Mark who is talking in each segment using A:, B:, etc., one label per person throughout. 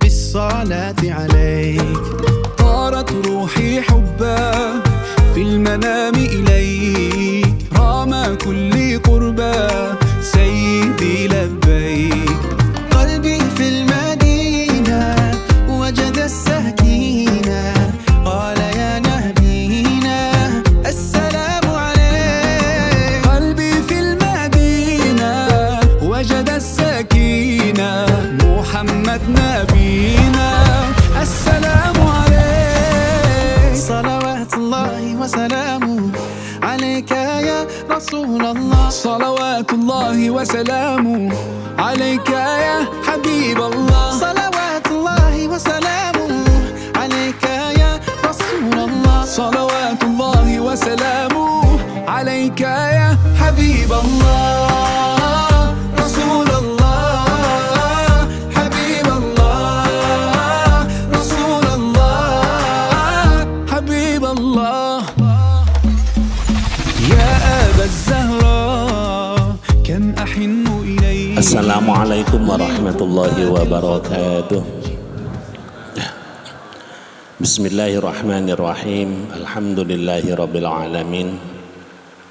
A: بالصلاة عليك.
B: طارت روحي حبا في المنام إليك، رام كل قربا سيدي لبيك.
A: قلبي في المدينة وجد السكينة، قال يا نبينا السلام عليك.
B: قلبي في المدينة وجد السكينة، محمد نبينا السلام عليك.
A: صلوات الله وسلامه عليك يا رسول الله.
B: صلوات الله وسلامه عليك يا حبيب الله.
A: صلوات الله وسلامه عليك يا رسول الله.
B: صلوات الله وسلامه عليك يا حبيب الله.
A: رسول الله حبيب الله، رسول الله
B: حبيب الله. يا أبا الزهراء كم أحن إليك.
C: Assalamualaikum warahmatullahi wabarakatuh. Bismillahirrahmanirrahim. Alhamdulillahi rabbil alamin.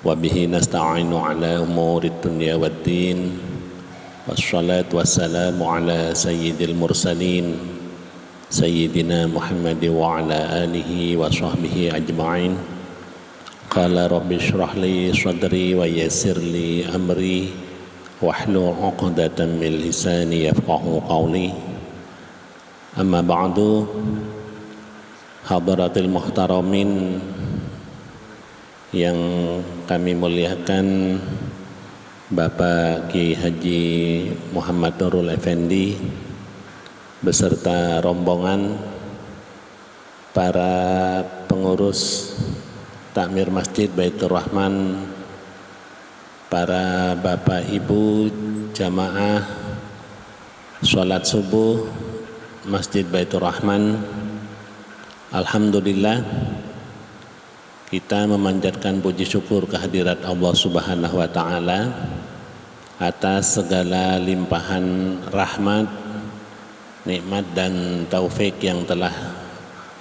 C: Wabihi nasta'inu ala umurid dunya waddin. Wassalatu wassalamu ala sayyidil mursalin, Sayyidina Muhammad wa ala alihi wa sahbihi ajma'in. Qala rabbi shrah li sadri wa yassir li amri wahlul 'uqdatam min lisani yafqahu qawli. Amma ba'du. Hadaratil muhtaramin yang kami muliakan, Bapak Ki Haji Muhammad Nurul Effendi beserta rombongan, para pengurus Takmir Masjid Baitur Rahman, para bapak ibu jamaah sholat subuh Masjid Baitur Rahman. Alhamdulillah, kita memanjatkan puji syukur kehadirat Allah Subhanahu wa Ta'ala atas segala limpahan rahmat, nikmat dan taufik yang telah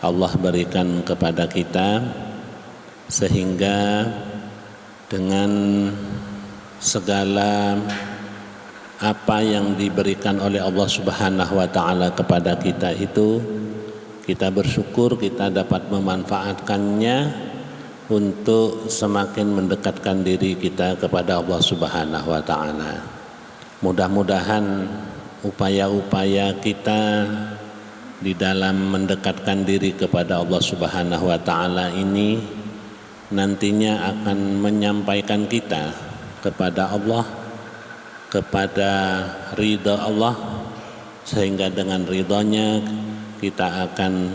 C: Allah berikan kepada kita, sehingga dengan segala apa yang diberikan oleh Allah Subhanahu wa Ta'ala kepada kita itu, kita bersyukur kita dapat memanfaatkannya untuk semakin mendekatkan diri kita kepada Allah Subhanahu wa Ta'ala. Mudah-mudahan upaya-upaya kita di dalam mendekatkan diri kepada Allah Subhanahu wa Ta'ala ini nantinya akan menyampaikan kita kepada Allah, kepada ridha Allah, sehingga dengan ridhanya kita akan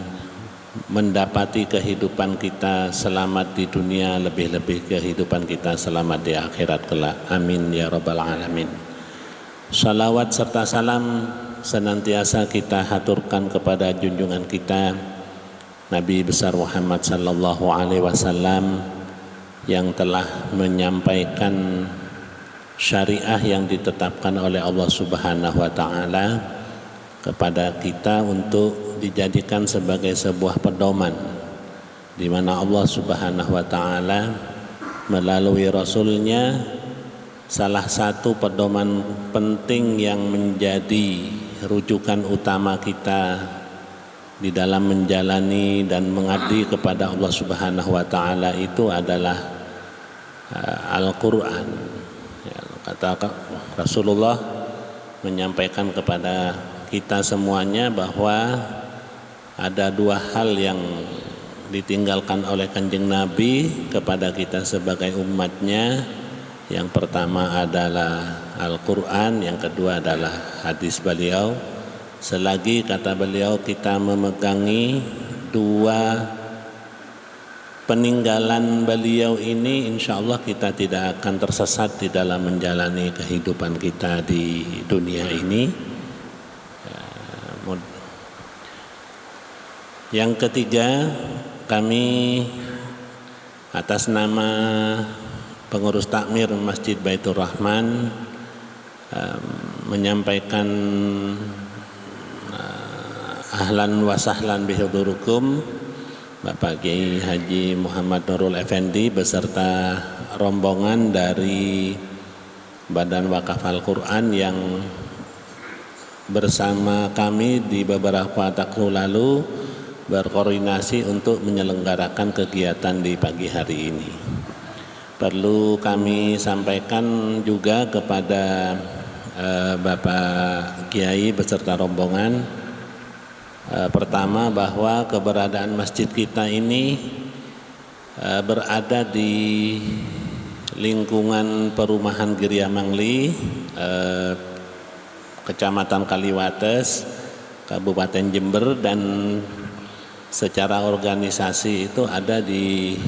C: mendapati kehidupan kita selamat di dunia, lebih-lebih kehidupan kita selamat di akhirat kelak. Amin ya rabbal alamin. Salawat serta salam senantiasa kita haturkan kepada junjungan kita Nabi besar Muhammad sallallahu alaihi wasallam yang telah menyampaikan syariah yang ditetapkan oleh Allah Subhanahu wa Ta'ala kepada kita untuk dijadikan sebagai sebuah pedoman, di mana Allah Subhanahu wa Ta'ala melalui Rasulnya salah satu pedoman penting yang menjadi rujukan utama kita di dalam menjalani dan mengabdi kepada Allah Subhanahu wa Ta'ala itu adalah Al-Quran. Ya, kata Rasulullah menyampaikan kepada kita semuanya bahwa ada dua hal yang ditinggalkan oleh Kanjeng Nabi kepada kita sebagai umatnya. Yang pertama adalah Al-Quran, yang kedua adalah hadis beliau. Selagi kata beliau kita memegangi dua peninggalan beliau ini, insya Allah kita tidak akan tersesat di dalam menjalani kehidupan kita di dunia ini. Yang ketiga, kami atas nama pengurus takmir Masjid Baitur Rahman menyampaikan Ahlan wa sahlan bihudurukum Bapak Kiai Haji Muhammad Nurul Effendi beserta rombongan dari Badan Wakaf Al-Quran yang bersama kami di beberapa waktu lalu berkoordinasi untuk menyelenggarakan kegiatan di pagi hari ini. Perlu kami sampaikan juga kepada Bapak Kiai beserta rombongan, pertama bahwa keberadaan masjid kita ini berada di lingkungan perumahan Girya Mangli, Kecamatan Kaliwates, Kabupaten Jember, dan secara organisasi itu ada di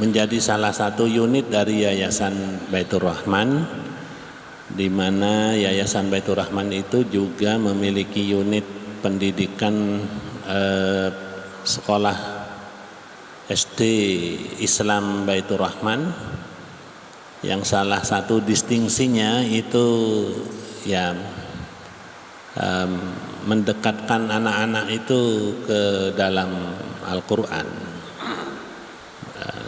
C: menjadi salah satu unit dari Yayasan Baitur Rahman, di mana Yayasan Baitur Rahman itu juga memiliki unit pendidikan sekolah SD Islam Baitur Rahman, yang salah satu distingsinya itu ya mendekatkan anak-anak itu ke dalam Al-Quran.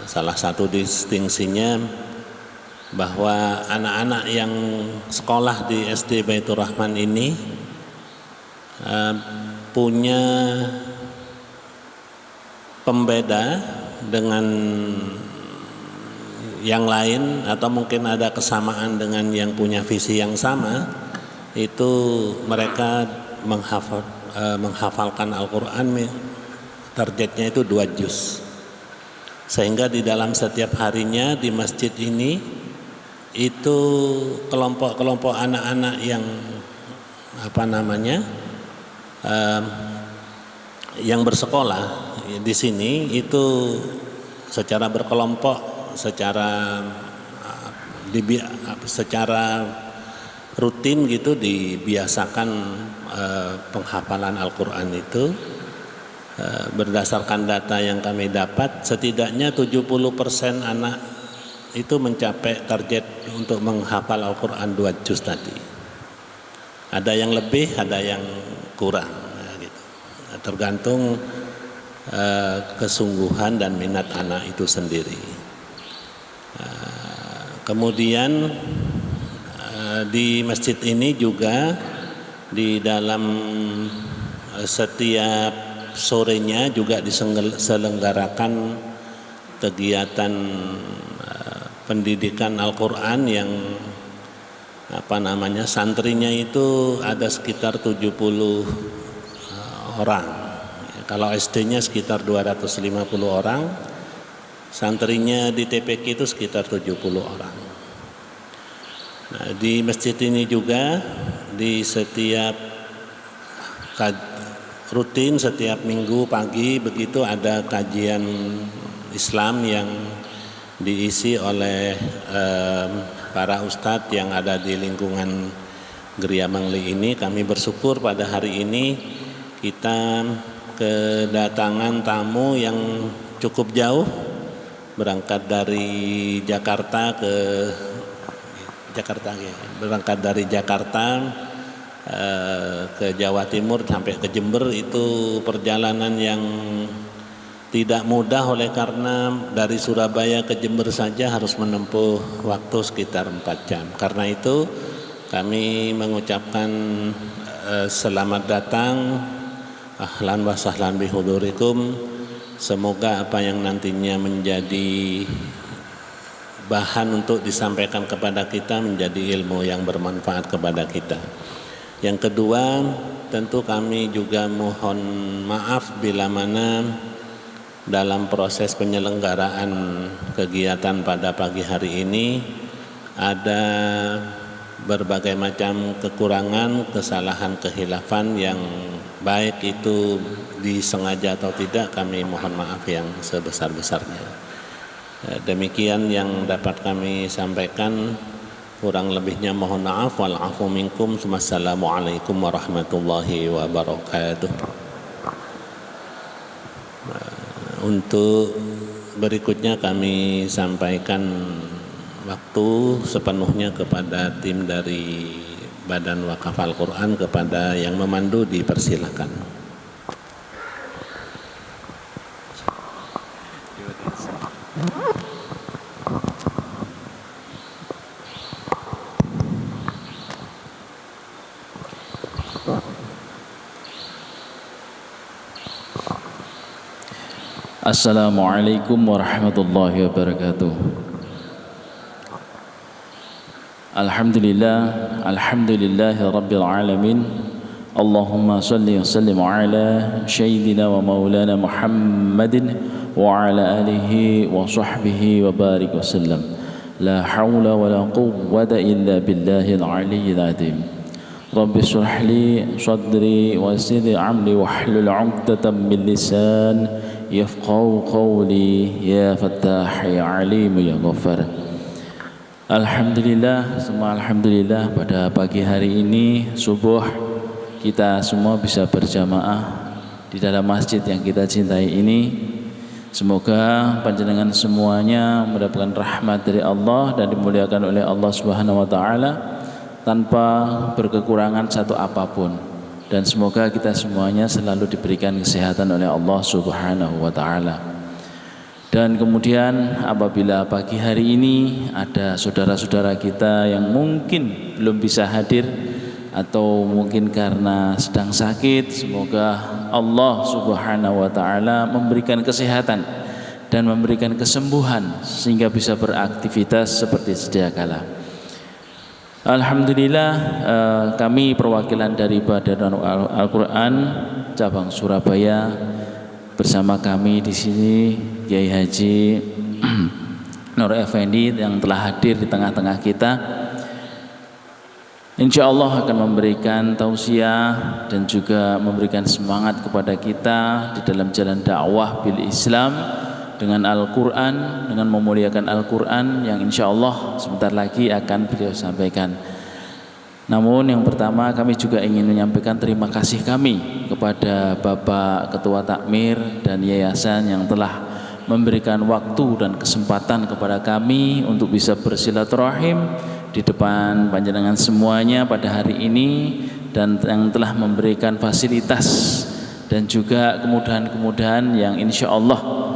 C: Salah satu distingsinya bahwa anak-anak yang sekolah di SD Baitur Rahman ini punya pembeda dengan yang lain, atau mungkin ada kesamaan dengan yang punya visi yang sama, itu mereka menghafalkan Al-Quran, targetnya itu 2 juz. Sehingga di dalam setiap harinya di masjid ini itu kelompok-kelompok anak-anak yang yang bersekolah di sini itu secara berkelompok, secara rutin gitu dibiasakan penghafalan Al-Quran itu. Berdasarkan data yang kami dapat, setidaknya 70% anak itu mencapai target untuk menghafal Al-Quran 2 juz tadi. Ada yang lebih, ada yang kurang, gitu. Tergantung kesungguhan dan minat anak itu sendiri. Kemudian di masjid ini juga di dalam setiap sorenya juga diselenggarakan kegiatan pendidikan Al-Quran yang santrinya itu ada sekitar 70 orang. Kalau SD-nya sekitar 250 orang, santrinya di TPQ itu sekitar 70 orang. Nah, di masjid ini juga di setiap rutin setiap minggu pagi begitu ada kajian Islam yang diisi oleh para ustadz yang ada di lingkungan Girya Mangli ini. Kami bersyukur pada hari ini kita kedatangan tamu yang cukup jauh, berangkat dari Jakarta ke Jawa Timur sampai ke Jember. Itu perjalanan yang tidak mudah, oleh karena dari Surabaya ke Jember saja harus menempuh waktu sekitar 4 jam. Karena itu kami mengucapkan selamat datang, ahlan wa sahlan bihudurikum. Semoga apa yang nantinya menjadi bahan untuk disampaikan kepada kita menjadi ilmu yang bermanfaat kepada kita. Yang kedua, tentu kami juga mohon maaf bila mana dalam proses penyelenggaraan kegiatan pada pagi hari ini ada berbagai macam kekurangan, kesalahan, kehilafan yang baik itu disengaja atau tidak, kami mohon maaf yang sebesar-besarnya. Demikian yang dapat kami sampaikan. Kurang lebihnya mohon maaf. Wal afu minkum. Wassalamualaikum warahmatullahi wabarakatuh. Untuk berikutnya kami sampaikan waktu sepenuhnya kepada tim dari Badan Wakaf Al-Quran kepada yang memandu dipersilakan.
D: Assalamualaikum warahmatullahi wabarakatuh. Alhamdulillahi rabbil alamin. Allahumma salli wa sallim ala sayyidina wa maulana Muhammadin wa ala alihi wa sahbihi wa barik wa sallam. La hawla wa la quwwata illa billahil aliyyil azim. Rabbi shrah li sadri wa yassir li amri wahlul 'uqdatam min lisan yafqahu qawli ya Fattah ya Alim ya Ghaffar. Alhamdulillah, semua alhamdulillah pada pagi hari ini subuh kita semua bisa berjamaah di dalam masjid yang kita cintai ini. Semoga panjenengan semuanya mendapatkan rahmat dari Allah dan dimuliakan oleh Allah Subhanahu wa taala tanpa berkekurangan satu apapun. Dan semoga kita semuanya selalu diberikan kesehatan oleh Allah Subhanahu wa taala. Dan kemudian apabila pagi hari ini ada saudara-saudara kita yang mungkin belum bisa hadir atau mungkin karena sedang sakit, semoga Allah Subhanahu wa taala memberikan kesehatan dan memberikan kesembuhan sehingga bisa beraktivitas seperti sedia kala. Alhamdulillah, kami perwakilan dari Badan Al-Quran cabang Surabaya bersama kami di sini Kiai Haji Nur Effendi yang telah hadir di tengah-tengah kita. Insya Allah akan memberikan tausiah dan juga memberikan semangat kepada kita di dalam jalan dakwah bil Islam dengan Al-Quran, dengan memuliakan Al-Quran yang insya Allah sebentar lagi akan beliau sampaikan. Namun yang pertama kami juga ingin menyampaikan terima kasih kami kepada Bapak Ketua Takmir dan Yayasan yang telah memberikan waktu dan kesempatan kepada kami untuk bisa bersilaturahim di depan panjenengan semuanya pada hari ini, dan yang telah memberikan fasilitas dan juga kemudahan-kemudahan yang insya Allah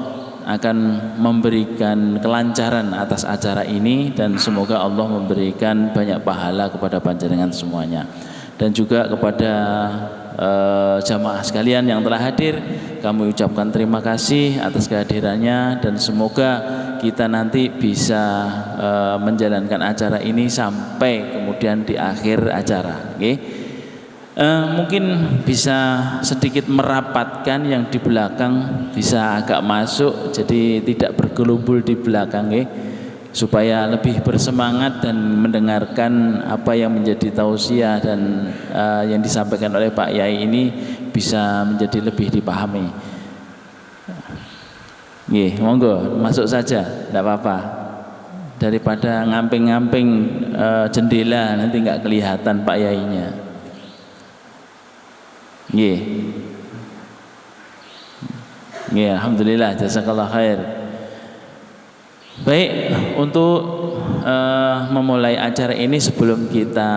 D: akan memberikan kelancaran atas acara ini, dan semoga Allah memberikan banyak pahala kepada panjenengan semuanya. Dan juga kepada jamaah sekalian yang telah hadir, kami ucapkan terima kasih atas kehadirannya, dan semoga kita nanti bisa menjalankan acara ini sampai kemudian di akhir acara. Okay? Mungkin bisa sedikit merapatkan yang di belakang, bisa agak masuk, jadi tidak bergelumbul di belakang, supaya lebih bersemangat dan mendengarkan apa yang menjadi tausiah dan yang disampaikan oleh Pak Yai ini bisa menjadi lebih dipahami. Monggo masuk saja, tidak apa-apa, daripada ngamping-ngamping jendela nanti nggak kelihatan Pak Yainya. Alhamdulillah, jazakallah khair. Baik, untuk memulai acara ini, sebelum kita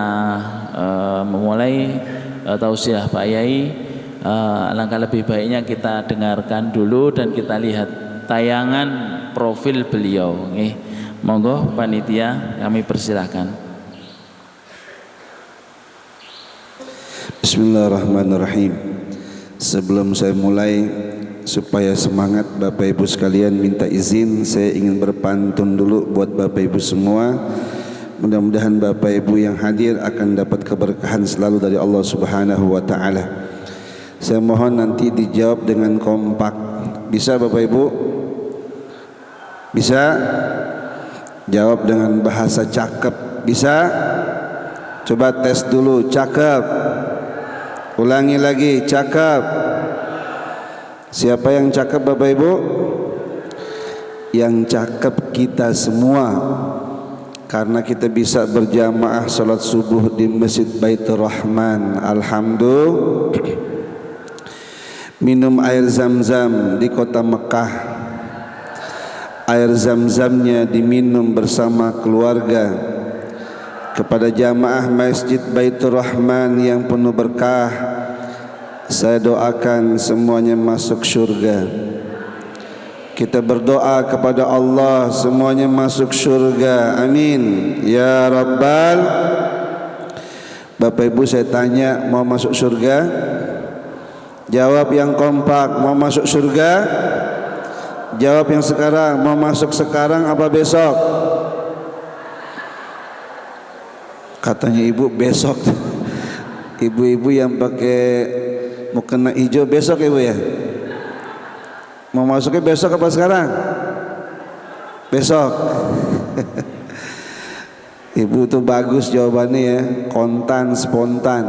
D: memulai tausiah Pak Yai, alangkah lebih baiknya kita dengarkan dulu dan kita lihat tayangan profil beliau. Monggo panitia, kami persilahkan.
E: Bismillahirrahmanirrahim. Sebelum saya mulai, supaya semangat Bapak Ibu sekalian, minta izin saya ingin berpantun dulu buat Bapak Ibu semua. Mudah-mudahan Bapak Ibu yang hadir akan dapat keberkahan selalu dari Allah Subhanahu wa taala. Saya mohon nanti dijawab dengan kompak. Bisa Bapak Ibu? Bisa? Jawab dengan bahasa cakep. Bisa? Coba tes dulu, cakep. Ulangi lagi, cakep. Siapa yang cakep Bapak Ibu? Yang cakep kita semua, karena kita bisa berjamaah salat subuh di Masjid Baitur Rahman. Alhamdulillah. Minum air zam-zam di kota Mekah. Air zam-zamnya diminum bersama keluarga. kepada jamaah Masjid Baitur Rahman yang penuh berkah, saya doakan semuanya masuk syurga. Kita berdoa kepada Allah semuanya masuk syurga. Amin ya Rabbal. Bapak Ibu, saya tanya, mau masuk syurga? Jawab yang kompak, mau masuk syurga? Jawab yang sekarang, mau masuk sekarang apa besok? Katanya ibu besok. Ibu-ibu yang pakai mukena hijau besok ibu ya? Mau masuknya besok apa sekarang? Besok. Ibu tuh bagus jawabannya ya, kontan, spontan.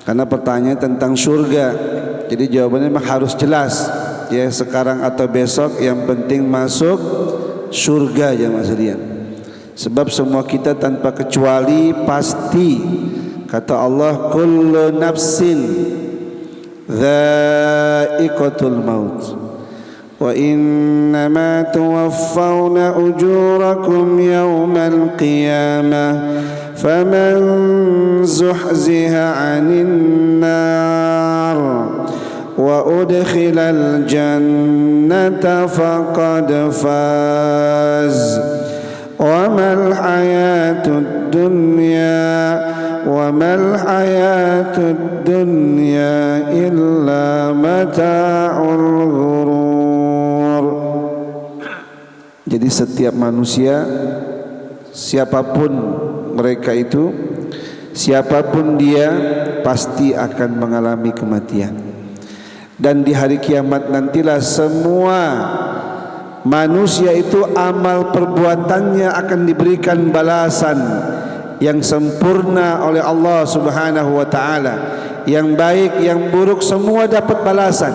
E: Karena pertanyaan tentang surga, jadi jawabannya memang harus jelas. Ya, sekarang atau besok, yang penting masuk surga ya Mas Rian. Sebab semua kita tanpa kecuali pasti, kata Allah, kullu nafsin dha'iqatul maut wa innama tuwaffawna ujurakum yawmal qiyamah faman zuhziha 'anil nar wa udkhilal jannata faqad faz wa mal hayatud dunya illa mata'ul ghurur. Jadi setiap manusia, siapapun mereka itu, siapapun dia, pasti akan mengalami kematian. Dan di hari kiamat nantilah semua manusia itu amal perbuatannya akan diberikan balasan yang sempurna oleh Allah Subhanahu wa taala. Yang baik, yang buruk semua dapat balasan.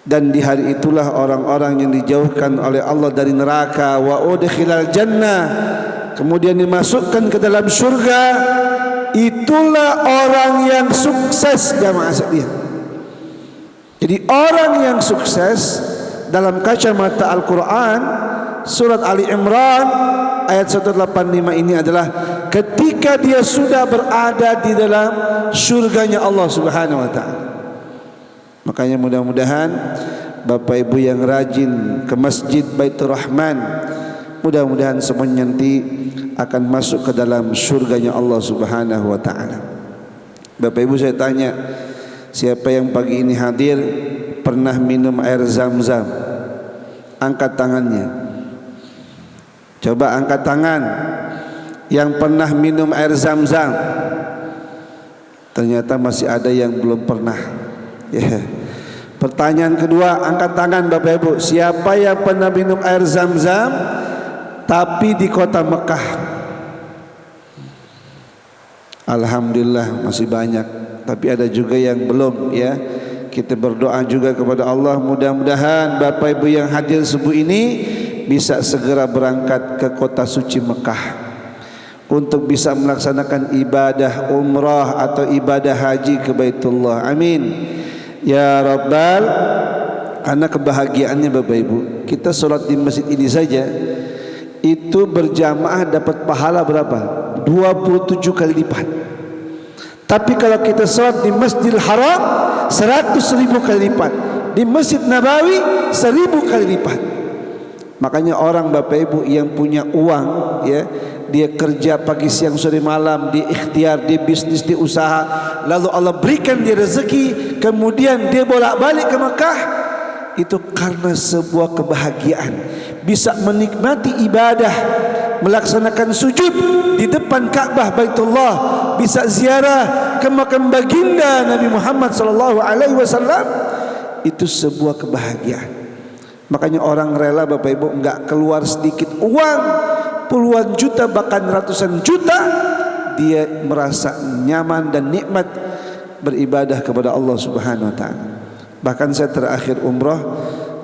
E: Dan di hari itulah orang-orang yang dijauhkan oleh Allah dari neraka, wa udkhilal jannah, kemudian dimasukkan ke dalam surga. Itulah orang yang sukses jamaah sekalian. Jadi orang yang sukses dalam kacamata Al-Quran, surat Ali Imran ayat 185 ini adalah ketika dia sudah berada di dalam surganya Allah Subhanahu wa taala. Makanya mudah-mudahan Bapak Ibu yang rajin ke Masjid Baitur Rahman, mudah-mudahan semuanya nanti akan masuk ke dalam surganya Allah Subhanahu wa taala. Bapak Ibu, saya tanya, siapa yang pagi ini hadir pernah minum air Zam-Zam? Angkat tangannya. Coba angkat tangan yang pernah minum air Zam-Zam. Ternyata masih ada yang belum pernah. Ya. Pertanyaan kedua, angkat tangan Bapak Ibu, siapa yang pernah minum air Zam-Zam tapi di kota Mekah? Alhamdulillah masih banyak, tapi ada juga yang belum ya. Kita berdoa juga kepada Allah, mudah-mudahan Bapak Ibu yang hadir subuh ini bisa segera berangkat ke kota suci Mekah untuk bisa melaksanakan ibadah umrah atau ibadah haji ke Baitullah. Amin ya Rabbal. Karena kebahagiaannya Bapak Ibu, kita sholat di masjid ini saja itu berjamaah dapat pahala berapa? 27 kali lipat. Tapi kalau kita sholat di Masjidil Haram 100.000 kali lipat, di Masjid Nabawi 1000 kali lipat. Makanya orang Bapak Ibu yang punya uang ya, dia kerja pagi siang sore malam, dia ikhtiar, dia bisnis, dia usaha, lalu Allah berikan dia rezeki, kemudian dia bolak-balik ke Mekah, itu karena sebuah kebahagiaan, bisa menikmati ibadah, melaksanakan sujud di depan Ka'bah Baitullah, bisa ziarah ke makam baginda Nabi Muhammad SAW. Itu sebuah kebahagiaan. Makanya orang rela Bapak Ibu enggak keluar sedikit uang, puluhan juta bahkan ratusan juta, dia merasa nyaman dan nikmat beribadah kepada Allah Subhanahu wa taala. Bahkan saya terakhir umrah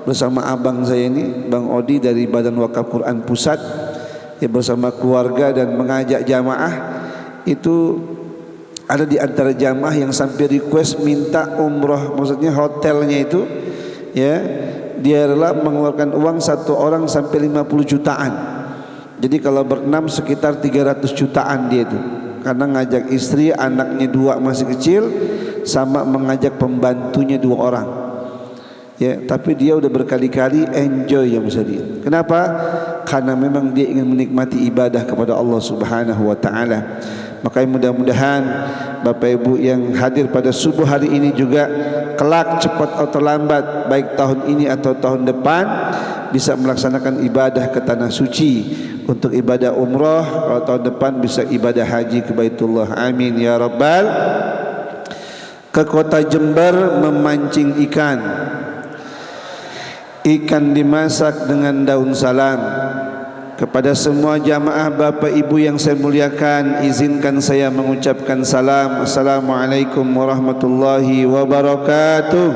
E: bersama abang saya ini, Bang Odi dari Badan Wakaf Quran Pusat, ya, bersama keluarga dan mengajak jamaah. Itu ada di antara jamaah yang sampai request minta umrah, maksudnya hotelnya itu ya, dia rela mengeluarkan uang satu orang sampai 50 jutaan Jadi kalau berenam sekitar 300 jutaan dia itu. Karena ngajak istri, anaknya 2 masih kecil, sama mengajak pembantunya 2 orang. Ya, tapi dia udah berkali-kali enjoy ya Mas Hadi. Kenapa? Karena memang dia ingin menikmati ibadah kepada Allah Subhanahu wa taala. Makanya mudah-mudahan Bapak Ibu yang hadir pada subuh hari ini juga kelak cepat atau lambat, baik tahun ini atau tahun depan, bisa melaksanakan ibadah ke tanah suci. Untuk ibadah umrah, kalau tahun depan bisa ibadah haji ke Baitullah. Amin ya rabbal. Ke kota Jember memancing ikan. Ikan dimasak dengan daun salam. Kepada semua jamaah Bapak Ibu yang saya muliakan, izinkan saya mengucapkan salam. Assalamualaikum warahmatullahi wabarakatuh.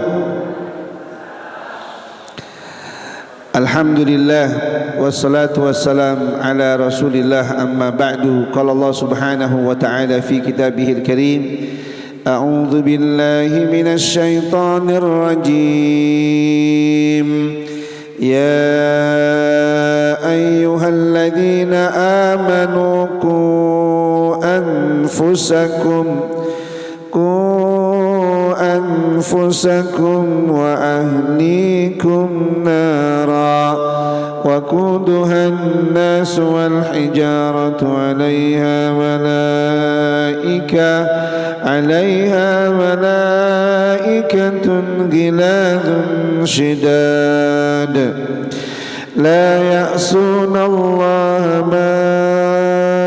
E: Alhamdulillah wassalatu wassalam ala Rasulillah, amma ba'du. Qala Allah Subhanahu wa ta'ala fi kitabihil karim, a'udzu billahi minasy syaithanir rajim. Ya ayyuhalladzina amanu qu anfusakum wa ahlikum nara wa quduhan nas wal hijaratu 'alaiha malaikatun ghiladun shidad la ya'suna Allah ma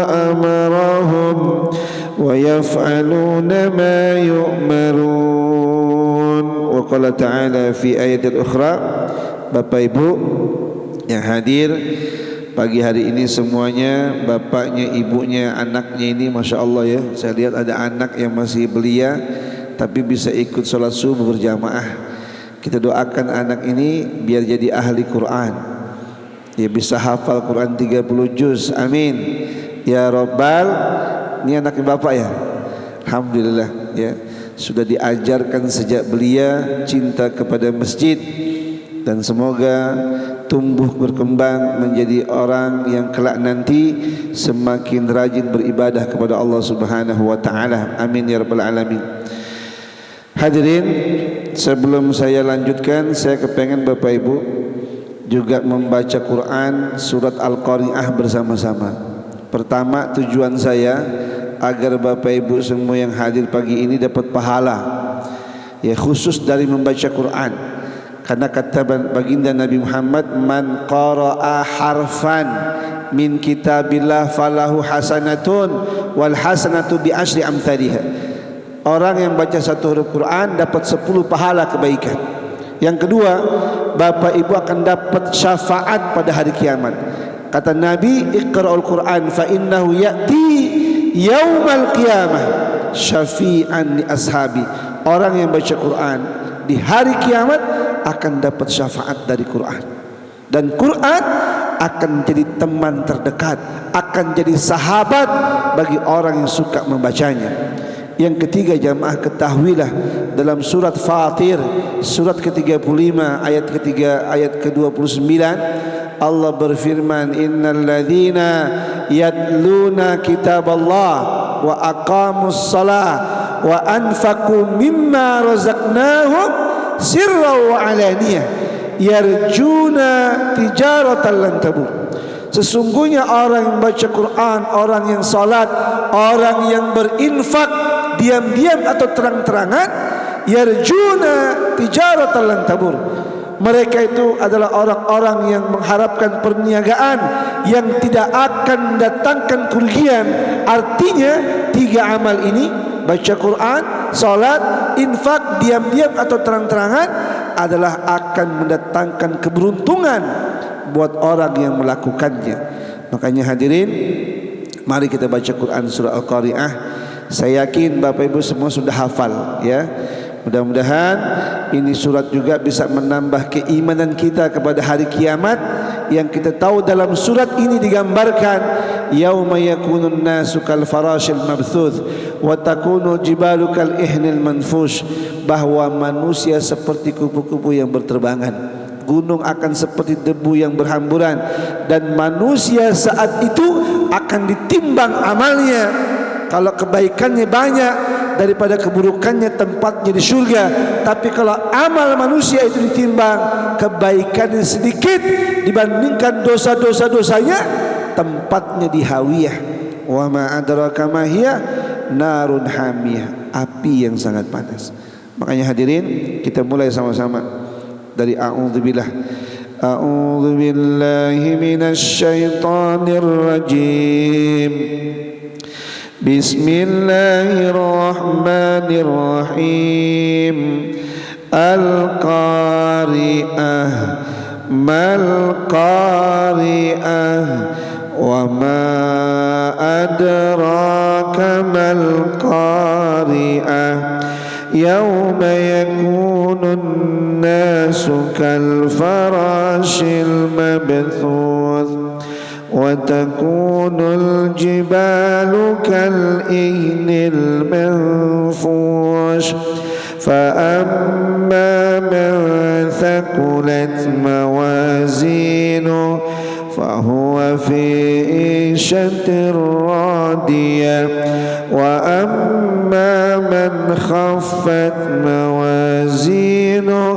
E: amarahum wa yaf'aluna ma yu'marun. Wa qala ta'ala fi ayatil ukhra. Bapak Ibu yang hadir pagi hari ini semuanya, bapaknya, ibunya, anaknya ini Masya Allah ya. Saya lihat ada anak yang masih belia tapi bisa ikut sholat subuh berjamaah. Kita doakan anak ini biar jadi ahli Quran, dia bisa hafal Quran 30 juz. Amin ya rabbal. Ini anaknya bapak ya, alhamdulillah ya. Sudah diajarkan sejak belia cinta kepada masjid, dan semoga tumbuh berkembang menjadi orang yang kelak nanti semakin rajin beribadah kepada Allah Subhanahu wa taala. Amin ya rabbal alamin. Hadirin, sebelum saya lanjutkan, saya kepengen Bapak Ibu juga membaca Quran surat Al-Qari'ah bersama-sama. Pertama, tujuan saya agar Bapak Ibu semua yang hadir pagi ini dapat pahala, ya, khusus dari membaca Quran. Karena kata baginda Nabi Muhammad, man qara'a harfan min kitabillah falahu hasanatun wal hasanatu bi asyri amthaliha. Orang yang baca satu huruf Quran dapat 10 pahala kebaikan. Yang kedua, Bapak Ibu akan dapat syafaat pada hari kiamat. Kata Nabi, iqra'ul Quran fa innahu ya'ti yaumal qiyamah syafi'an li ashabi. Orang yang baca Quran di hari kiamat akan dapat syafaat dari Quran, dan Quran akan menjadi teman terdekat, akan jadi sahabat bagi orang yang suka membacanya. Yang ketiga, jamaah ketahuilah, dalam surat Fatir surat ke-35 ayat ke-29 Allah berfirman, innal ladzina yatluna kitaballah wa aqamus shalah wa anfaqu mimma razaqnahum sirran wa alaniyah yarjuna tijaratan lan tabur. Sesungguhnya orang yang baca Quran, orang yang salat, orang yang berinfak diam-diam atau terang-terangan, yarjuna tijaratan lan tabur. Mereka itu adalah orang-orang yang mengharapkan perniagaan yang tidak akan mendatangkan kerugian. Artinya 3 amal ini, baca Quran, salat, infak diam-diam atau terang-terangan, adalah akan mendatangkan keberuntungan buat orang yang melakukannya. Makanya hadirin, mari kita baca Quran surah Al-Qari'ah. Saya yakin Bapak Ibu semua sudah hafal ya. Mudah-mudahan ini surat juga bisa menambah keimanan kita kepada hari kiamat. Yang kita tahu dalam surat ini digambarkan yauma yakunun nasu kal farashil mabthuth wa takunu jibalu kal ihnil manfush, bahwa manusia seperti kupu-kupu yang berterbangan. gunung akan seperti debu yang berhamburan, dan manusia saat itu akan ditimbang amalnya. Kalau kebaikannya banyak daripada keburukannya, tempatnya di surga. Tapi kalau amal manusia itu ditimbang, kebaikannya sedikit dibandingkan dosa-dosanya, tempatnya di hawiyah. Wa ma adraka ma hiya narun hamiyah, api yang sangat panas. Makanya hadirin, kita mulai sama-sama dari a'udzubillah. A'udzubillahi minasyaitonir rajim. Bismillahirrahmanirrahim. Al-Qari'ah, Mal-Qari'ah, wa ma adraka mal-Qari'ah. Yawma yakunun nasu kal-farashil mabthuth, وتكون الجبال كالإهن المنفوش فأما من ثقلت موازينه فهو في عيشة راضية وأما من خفت موازينه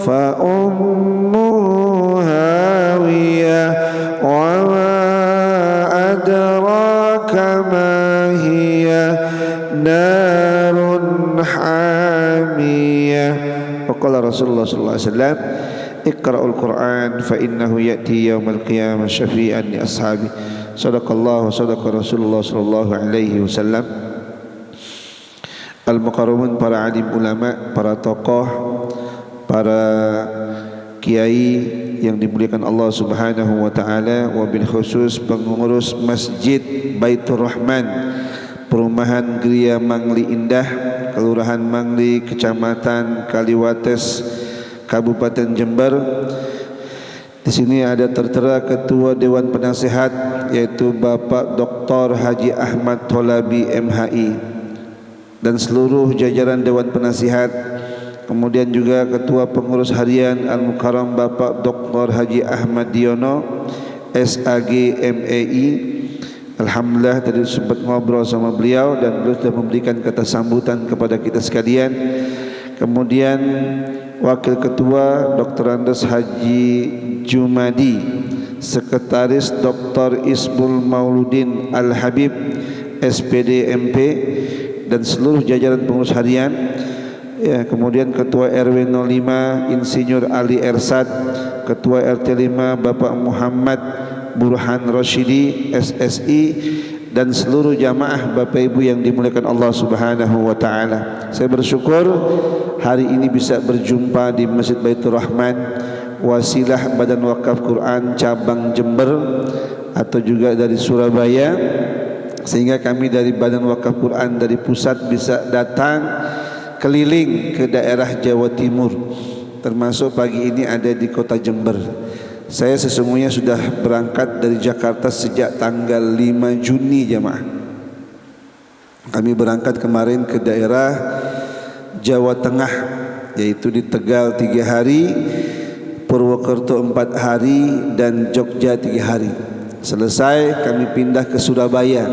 E: فأمه هاوية وما أدراك ما هي نار حامية. وقال رسول الله صلى الله عليه وسلم اقرأوا القرآن فإنه يأتي يوم القيامة شفيعا لأصحابه. صدق الله وصدق رسول الله صلى الله عليه وسلم. Al-Mukarramun, para alim ulama, para tokoh, para kiai yang dimuliakan Allah Subhanahu wa taala, wabil khusus pengurus Masjid Baitur Rahman, Perumahan Gria Mangli Indah, Kelurahan Mangli, Kecamatan Kaliwates, Kabupaten Jember. Di sini ada tertera Ketua Dewan Penasehat, yaitu Bapak Dr. Haji Ahmad Tholabi MHI, dan seluruh jajaran Dewan Penasihat. Kemudian juga Ketua Pengurus Harian Al-Mukarram Bapak Dr. Haji Ahmad Diono SAG MEI. Alhamdulillah tadi sempat ngobrol sama beliau dan beliau sudah memberikan kata sambutan kepada kita sekalian. Kemudian Wakil Ketua Dr. Andes Haji Jumadi, Sekretaris Dr. Isbul Mauludin Al-Habib SPD MP, dan seluruh jajaran pengurus harian. Ya, kemudian Ketua RW 05 Insinyur Ali Ersad, Ketua RT 5 Bapak Muhammad Burhan Rashidi SSI, dan seluruh jamaah Bapak Ibu yang dimuliakan Allah Subhanahu wa taala. Saya bersyukur hari ini bisa berjumpa di Masjid Baitur Rahman, wasilah Badan Wakaf Quran cabang Jember atau juga dari Surabaya, sehingga kami dari Badan Wakaf Quran dari pusat bisa datang keliling ke daerah Jawa Timur, termasuk pagi ini ada di kota Jember. Saya sesungguhnya sudah berangkat dari Jakarta sejak tanggal 5 Juni jemaah. Kami berangkat kemarin ke daerah Jawa Tengah, yaitu di Tegal 3 hari, Purwokerto 4 hari, dan Jogja 3 hari. Selesai kami pindah ke Surabaya.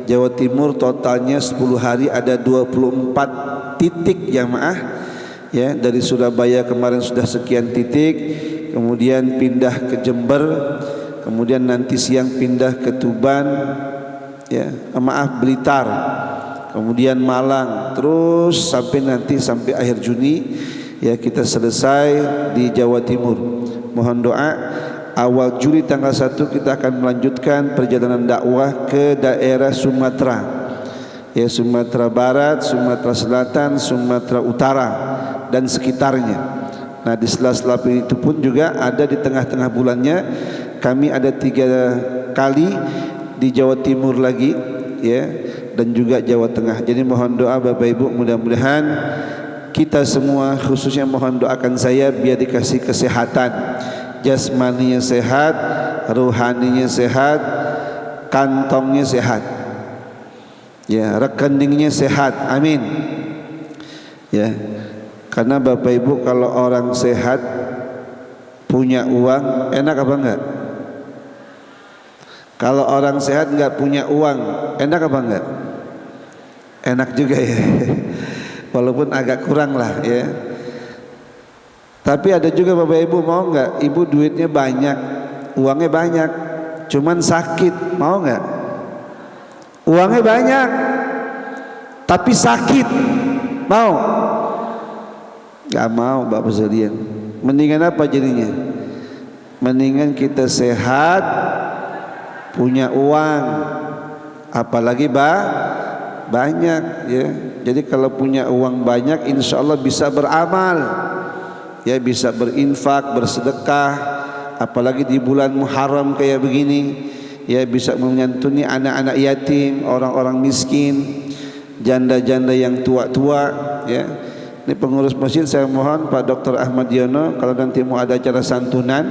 E: Jawa Timur totalnya 10 hari, ada 24 titik jamaah. Ya, dari Surabaya kemarin sudah sekian titik, kemudian pindah ke Jember, kemudian nanti siang pindah ke Tuban, ya, Blitar, kemudian Malang, terus sampai akhir Juni, ya, kita selesai di Jawa Timur. Mohon doa, awal Juli tanggal 1 kita akan melanjutkan perjalanan dakwah ke daerah Sumatera, ya, Sumatera Barat, Sumatera Selatan, Sumatera Utara dan sekitarnya. Nah, di sela-sela itu pun juga ada di tengah-tengah bulannya kami ada 3 kali di Jawa Timur lagi, ya, dan juga Jawa Tengah. Jadi mohon doa Bapak Ibu, mudah-mudahan kita semua, khususnya mohon doakan saya biar dikasih kesehatan, jasmaninya sehat, rohaninya sehat, kantongnya sehat, ya, rekeningnya sehat, amin. Ya, karena Bapak Ibu kalau orang sehat punya uang enak apa enggak? Kalau orang sehat enggak punya uang enak apa enggak? Enak juga ya. Walaupun agak kurang lah ya. Tapi ada juga Bapak Ibu, mau enggak ibu duitnya banyak, uangnya banyak, cuman sakit, mau enggak? Uangnya banyak tapi sakit, mau? Enggak mau Bapak sekalian. Mendingan apa jadinya? Mendingan kita sehat, punya uang, apalagi banyak ya. Jadi kalau punya uang banyak, insya Allah bisa beramal, ya bisa berinfak, bersedekah, apalagi di bulan Muharram kayak begini, ya bisa menyantuni anak-anak yatim, orang-orang miskin, janda-janda yang tua-tua, ya. Ini pengurus masjid, saya mohon Pak Dr. Ahmad Yono, kalau nanti mau ada acara santunan,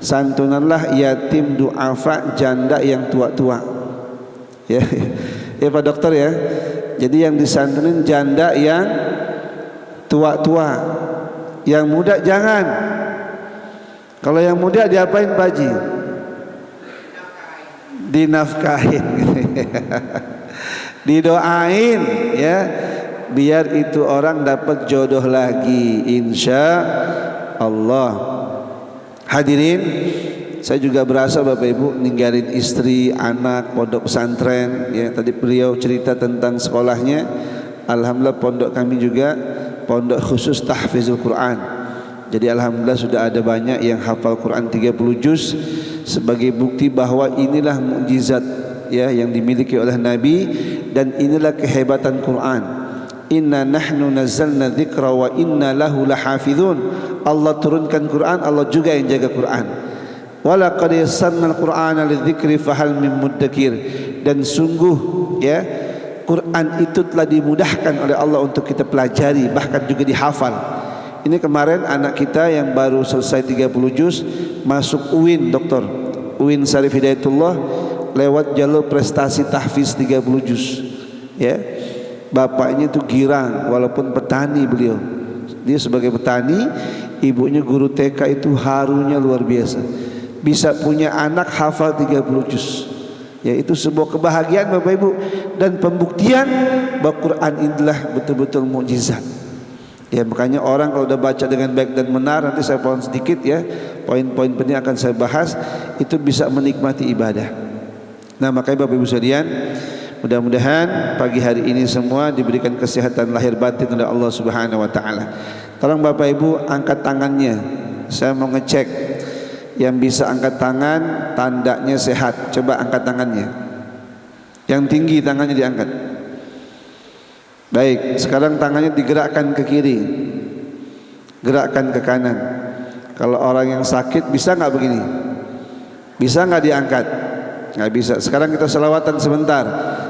E: santunanlah yatim duafa janda yang tua-tua, ya. Ya Pak Dokter ya. Jadi yang disantunin janda yang tua-tua, yang muda jangan. Kalau yang muda diapain Pak Haji? Dinafkahin. Didoain ya, biar itu orang dapat jodoh lagi insya Allah. Hadirin, saya juga berasa Bapak Ibu ninggalin istri, anak, pondok pesantren ya. Tadi beliau cerita tentang sekolahnya. Alhamdulillah pondok kami juga pondok khusus tahfizul Quran. Jadi alhamdulillah sudah ada banyak yang hafal Quran 30 juz, sebagai bukti bahwa inilah mukjizat ya yang dimiliki oleh Nabi, dan inilah kehebatan Quran. Inna nahnu nazzalna dzikra wa inna lahu lahafizun. Allah turunkan Quran, Allah juga yang jaga Quran. Wala qad yassarna al-Qur'ana lidzikri fahal min muddakir. Dan sungguh ya Quran itu telah dimudahkan oleh Allah untuk kita pelajari, bahkan juga dihafal. Ini kemarin anak kita yang baru selesai 30 juz masuk UIN, Dokter UIN Syarif Hidayatullah, lewat jalur prestasi tahfiz 30 juz ya. Bapaknya itu girang, walaupun petani beliau. Dia sebagai petani, ibunya guru TK, itu harunya luar biasa. Bisa punya anak hafal 30 juz. Ya, itu sebuah kebahagiaan Bapak Ibu, dan pembuktian bahwa Quran inilah betul-betul mukjizat. Ya, makanya orang kalau udah baca dengan baik dan benar, nanti saya pohon sedikit ya, poin-poin penting akan saya bahas, itu bisa menikmati ibadah. Nah, makanya Bapak Ibu sekalian, mudah-mudahan pagi hari ini semua diberikan kesehatan lahir batin oleh Allah Subhanahu wa taala. Tolong Bapak Ibu angkat tangannya. Saya mau ngecek. Yang bisa angkat tangan tandanya sehat. Coba angkat tangannya. Yang tinggi tangannya diangkat. Baik, sekarang tangannya digerakkan ke kiri, gerakkan ke kanan. Kalau orang yang sakit bisa nggak begini? Bisa nggak diangkat? Nggak bisa. Sekarang kita selawatan sebentar.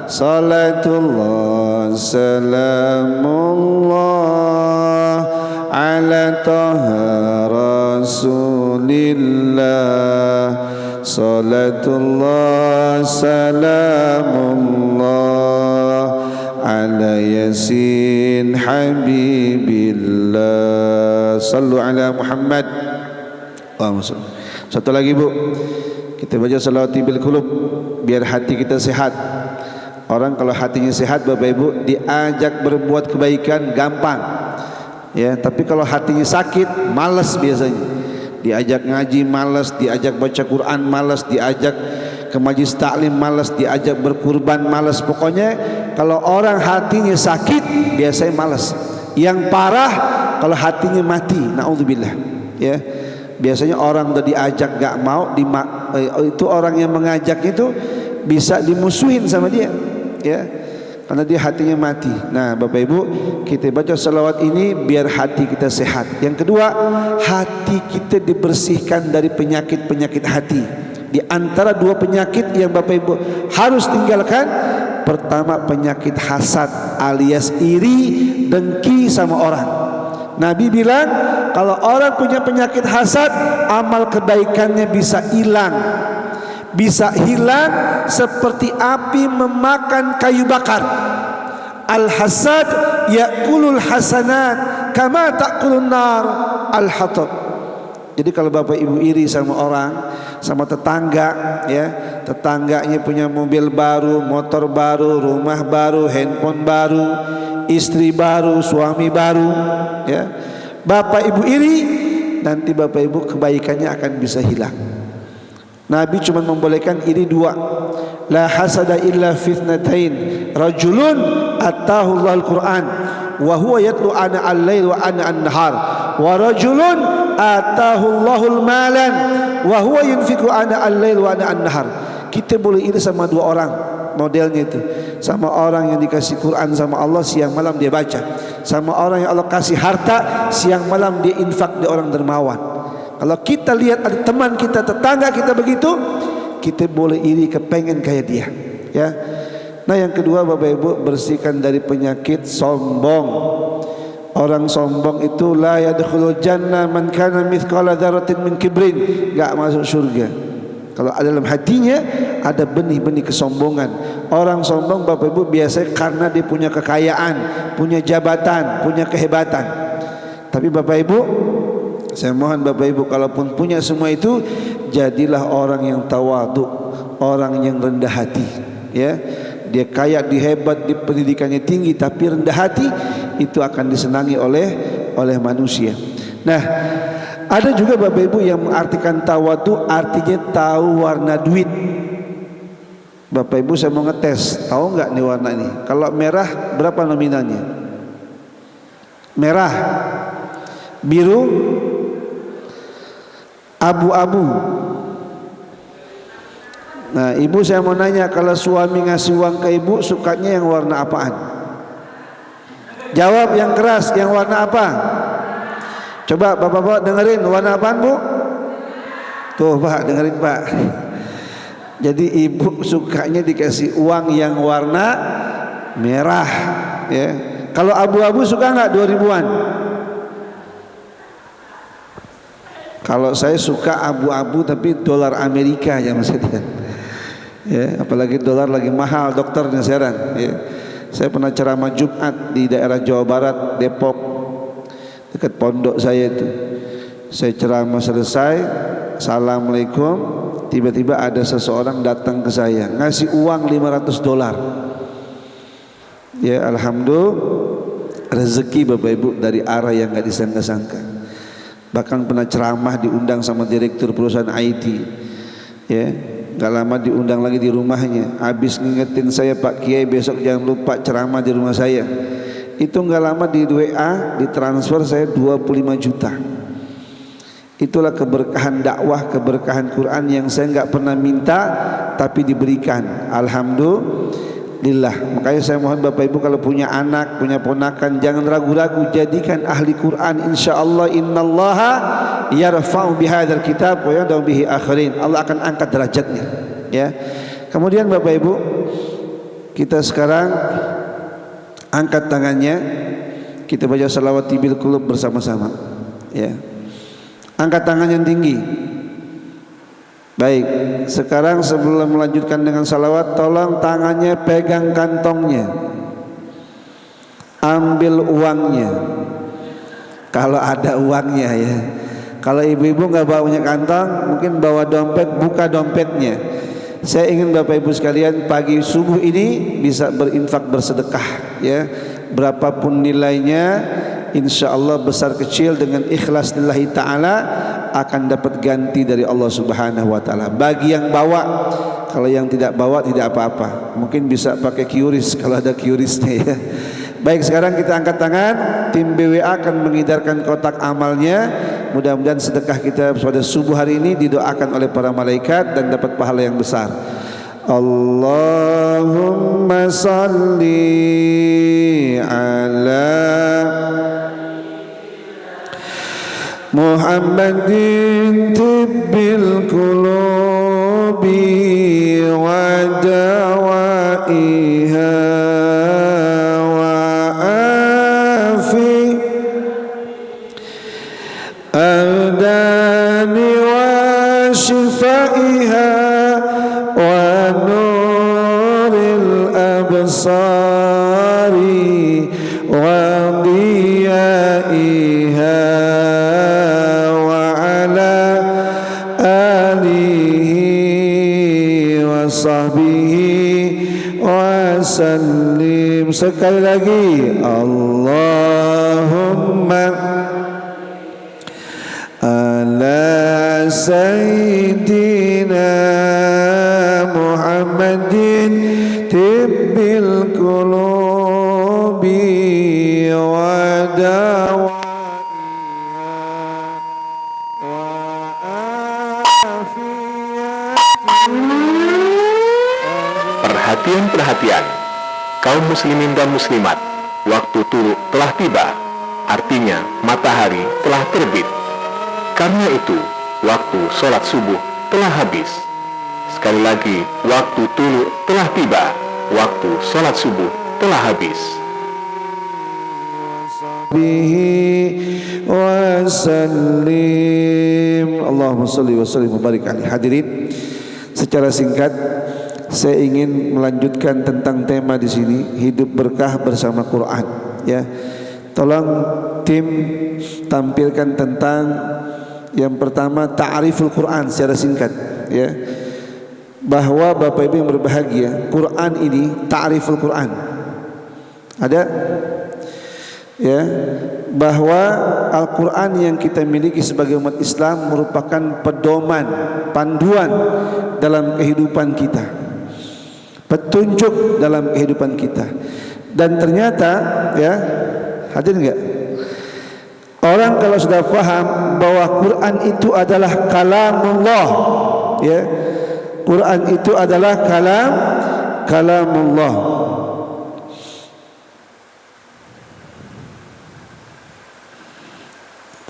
E: Salatullah salamullah ala taha rasulillah. Salatullah salamullah ala yasin habibillah. Sallu ala Muhammad. Satu lagi Bu, kita baca salawat bil qulub biar hati kita sehat. Orang kalau hatinya sehat Bapak Ibu diajak berbuat kebaikan gampang ya, tapi kalau hatinya sakit malas biasanya. Diajak ngaji malas, diajak baca Quran malas, diajak ke majlis taklim malas, diajak berkurban malas. Pokoknya kalau orang hatinya sakit biasanya malas. Yang parah kalau hatinya mati, naudzubillah ya. Biasanya orang udah diajak gak mau, itu orang yang mengajak itu bisa dimusuhin sama dia ya, karena dia hatinya mati. Nah Bapak Ibu, kita baca salawat ini biar hati kita sehat. Yang kedua, hati kita dibersihkan dari penyakit-penyakit hati. Di antara dua penyakit yang Bapak Ibu harus tinggalkan, pertama penyakit hasad alias iri, dengki sama orang. Nabi bilang kalau orang punya penyakit hasad, amal kebaikannya bisa hilang. Bisa hilang seperti api memakan kayu bakar. Al-hasad ya'kulul hasanat kama ta'kulun nar al-hatab. Jadi kalau bapak ibu iri sama orang, sama tetangga, ya, tetangganya punya mobil baru, motor baru, rumah baru, handphone baru, istri baru, suami baru, ya, bapak ibu iri, nanti bapak ibu kebaikannya akan bisa hilang. Nabi cuma membolehkan iri dua. La hasada illa fitnatain, rajulun atahu Allahul Quran wa huwa yatlu ana al-lail wa ana an-nahar, wa rajulun atahu Allahul malan wa huwa yunfiqu ana al-lail wa ana an-nahar. Kita boleh iri sama dua orang, modelnya itu. Sama orang yang dikasih Quran sama Allah, siang malam dia baca. Sama orang yang Allah kasih harta, siang malam dia infak, dia orang dermawan. Kalau kita lihat ada teman kita, tetangga kita begitu, kita boleh iri, kepengen kayak dia, ya. Nah, yang kedua Bapak Ibu, bersihkan dari penyakit sombong. Orang sombong itu la yadkhulul jannah man kana mithqala dzarratin min kibrin, enggak masuk surga. Kalau dalam hatinya ada benih-benih kesombongan. Orang sombong Bapak Ibu biasanya karena dia punya kekayaan, punya jabatan, punya kehebatan. Tapi Bapak Ibu, saya mohon Bapak Ibu, kalaupun punya semua itu, jadilah orang yang tawadhu, orang yang rendah hati, ya. Dia kaya, dia hebat, dia pendidikannya tinggi, tapi rendah hati, itu akan disenangi oleh manusia. Nah, ada juga Bapak Ibu yang mengartikan tawadhu, artinya tahu warna duit. Bapak Ibu, saya mau ngetes, tahu nggak nih warna ini? Kalau merah berapa nominalnya? Merah, biru, abu-abu. Nah, ibu, saya mau nanya, kalau suami ngasih uang ke ibu, sukanya yang warna apaan? Jawab yang keras, yang warna apa? Coba bapak-bapak dengerin, warna apaan bu? Tuh pak, dengerin pak. Jadi ibu sukanya dikasih uang yang warna merah, ya. Kalau abu-abu suka nggak 2000-an? Kalau saya suka abu-abu tapi dolar Amerika ya maksudnya, ya, apalagi dolar lagi mahal dokternya sekarang, ya. Saya pernah ceramah Jumat di daerah Jawa Barat, Depok, dekat pondok saya itu. Saya ceramah selesai, assalamualaikum, tiba-tiba ada seseorang datang ke saya ngasih uang $500. Ya, alhamdulillah, rezeki Bapak Ibu dari arah yang nggak disangka-sangka. Bahkan pernah ceramah diundang sama direktur perusahaan IT, ya, gak lama diundang lagi di rumahnya. Habis ngingetin saya, Pak Kiai besok jangan lupa ceramah di rumah saya. Itu gak lama di WA ditransfer saya 25 juta. Itulah keberkahan dakwah, keberkahan Quran yang saya gak pernah minta tapi diberikan. Alhamdulillah. Makanya saya mohon Bapak Ibu, kalau punya anak, punya ponakan, jangan ragu-ragu, jadikan ahli Quran. Insyaallah, innallaha yarfa'u bihadzal kitab wa yad'u bihi akharin. Allah akan angkat derajatnya, ya. Kemudian Bapak Ibu, kita sekarang angkat tangannya, kita baca salawat tibil qulub bersama-sama, ya. Angkat tangan yang tinggi. Baik, sekarang sebelum melanjutkan dengan salawat, tolong tangannya pegang kantongnya, ambil uangnya, kalau ada uangnya, ya. Kalau ibu-ibu nggak bawanya kantong, mungkin bawa dompet, buka dompetnya. Saya ingin Bapak Ibu sekalian pagi subuh ini bisa berinfak, bersedekah, ya, berapapun nilainya, insya Allah besar kecil dengan ikhlas lillahi ta'ala akan dapat ganti dari Allah Subhanahu wa ta'ala. Bagi yang bawa, kalau yang tidak bawa tidak apa-apa, mungkin bisa pakai QRIS kalau ada QRISnya, ya. Baik, sekarang kita angkat tangan, tim BWA akan mengidarkan kotak amalnya. Mudah-mudahan sedekah kita pada subuh hari ini didoakan oleh para malaikat dan dapat pahala yang besar. Allahumma salli ala Muhammadin tibbil qulubi wa dawaiha wa afi abdani wa shifaiha wa nuril absari wa diyaiha wa ala sekali lagi. Allahumma ala sayyidina Muhammadin tibbil qulubi wa
F: Perhatian, kaum muslimin dan muslimat, waktu tulu telah tiba, artinya matahari telah terbit. Karena itu, waktu sholat subuh telah habis. Sekali lagi, waktu tulu telah tiba, waktu sholat subuh telah habis.
E: bihi wa sallim. Allahumma salli wa sallim wa barik alaihi. Hadirin, secara singkat saya ingin melanjutkan tentang tema di sini, hidup berkah bersama Quran, ya. Tolong tim tampilkan tentang yang pertama ta'riful Quran secara singkat, ya. Bahwa Bapak Ibu yang berbahagia, Quran ini ta'riful Quran. Ada? Ya, bahwa Al-Quran yang kita miliki sebagai umat Islam merupakan pedoman, panduan dalam kehidupan kita, petunjuk dalam kehidupan kita. Dan ternyata, ya, hadir enggak? Orang kalau sudah paham bahwa Quran itu adalah kalamullah, ya, Quran itu adalah kalamullah.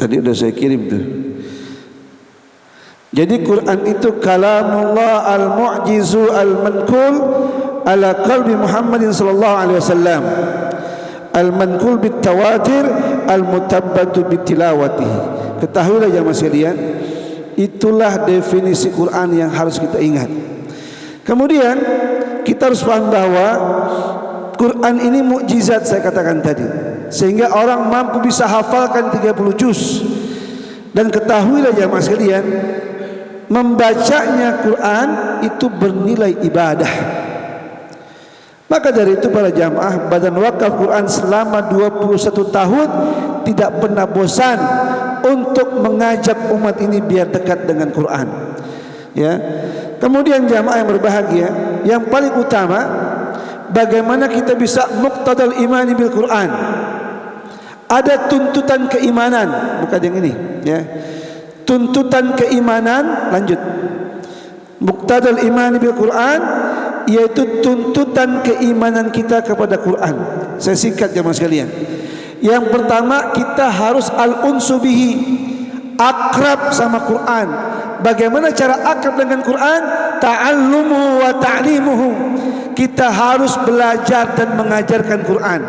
E: Tadi sudah saya kirim tuh. Jadi Quran itu kalamullah al-mu'jizu al-manqul ala qalbi Muhammadin sallallahu alaihi wasallam, al-manqul bit-tawatir al-mutabbatu bitilawatihi. Ketahuilah jemaah sekalian, itulah definisi Quran yang harus kita ingat. Kemudian kita harus paham bahwa Quran ini mukjizat, saya katakan tadi, sehingga orang mampu bisa hafalkan 30 juz. Dan ketahuilah jemaah sekalian, membacanya Quran itu bernilai ibadah. Maka dari itu para jamaah Badan Wakaf Quran selama 21 tahun tidak pernah bosan untuk mengajak umat ini biar dekat dengan Quran, ya. Kemudian jamaah yang berbahagia, yang paling utama, bagaimana kita bisa muqtadal imani bil Quran. Ada tuntutan keimanan, bukan yang ini, ya. Tuntutan keimanan, lanjut. Muqtadal imani bil Quran, yaitu tuntutan keimanan kita kepada Quran. Saya singkat jemaah sekalian. Yang pertama, kita harus al-unsu bihi, akrab sama Quran. Bagaimana cara akrab dengan Quran? Ta'allumuhu wa ta'limuhu. Kita harus belajar dan mengajarkan Quran.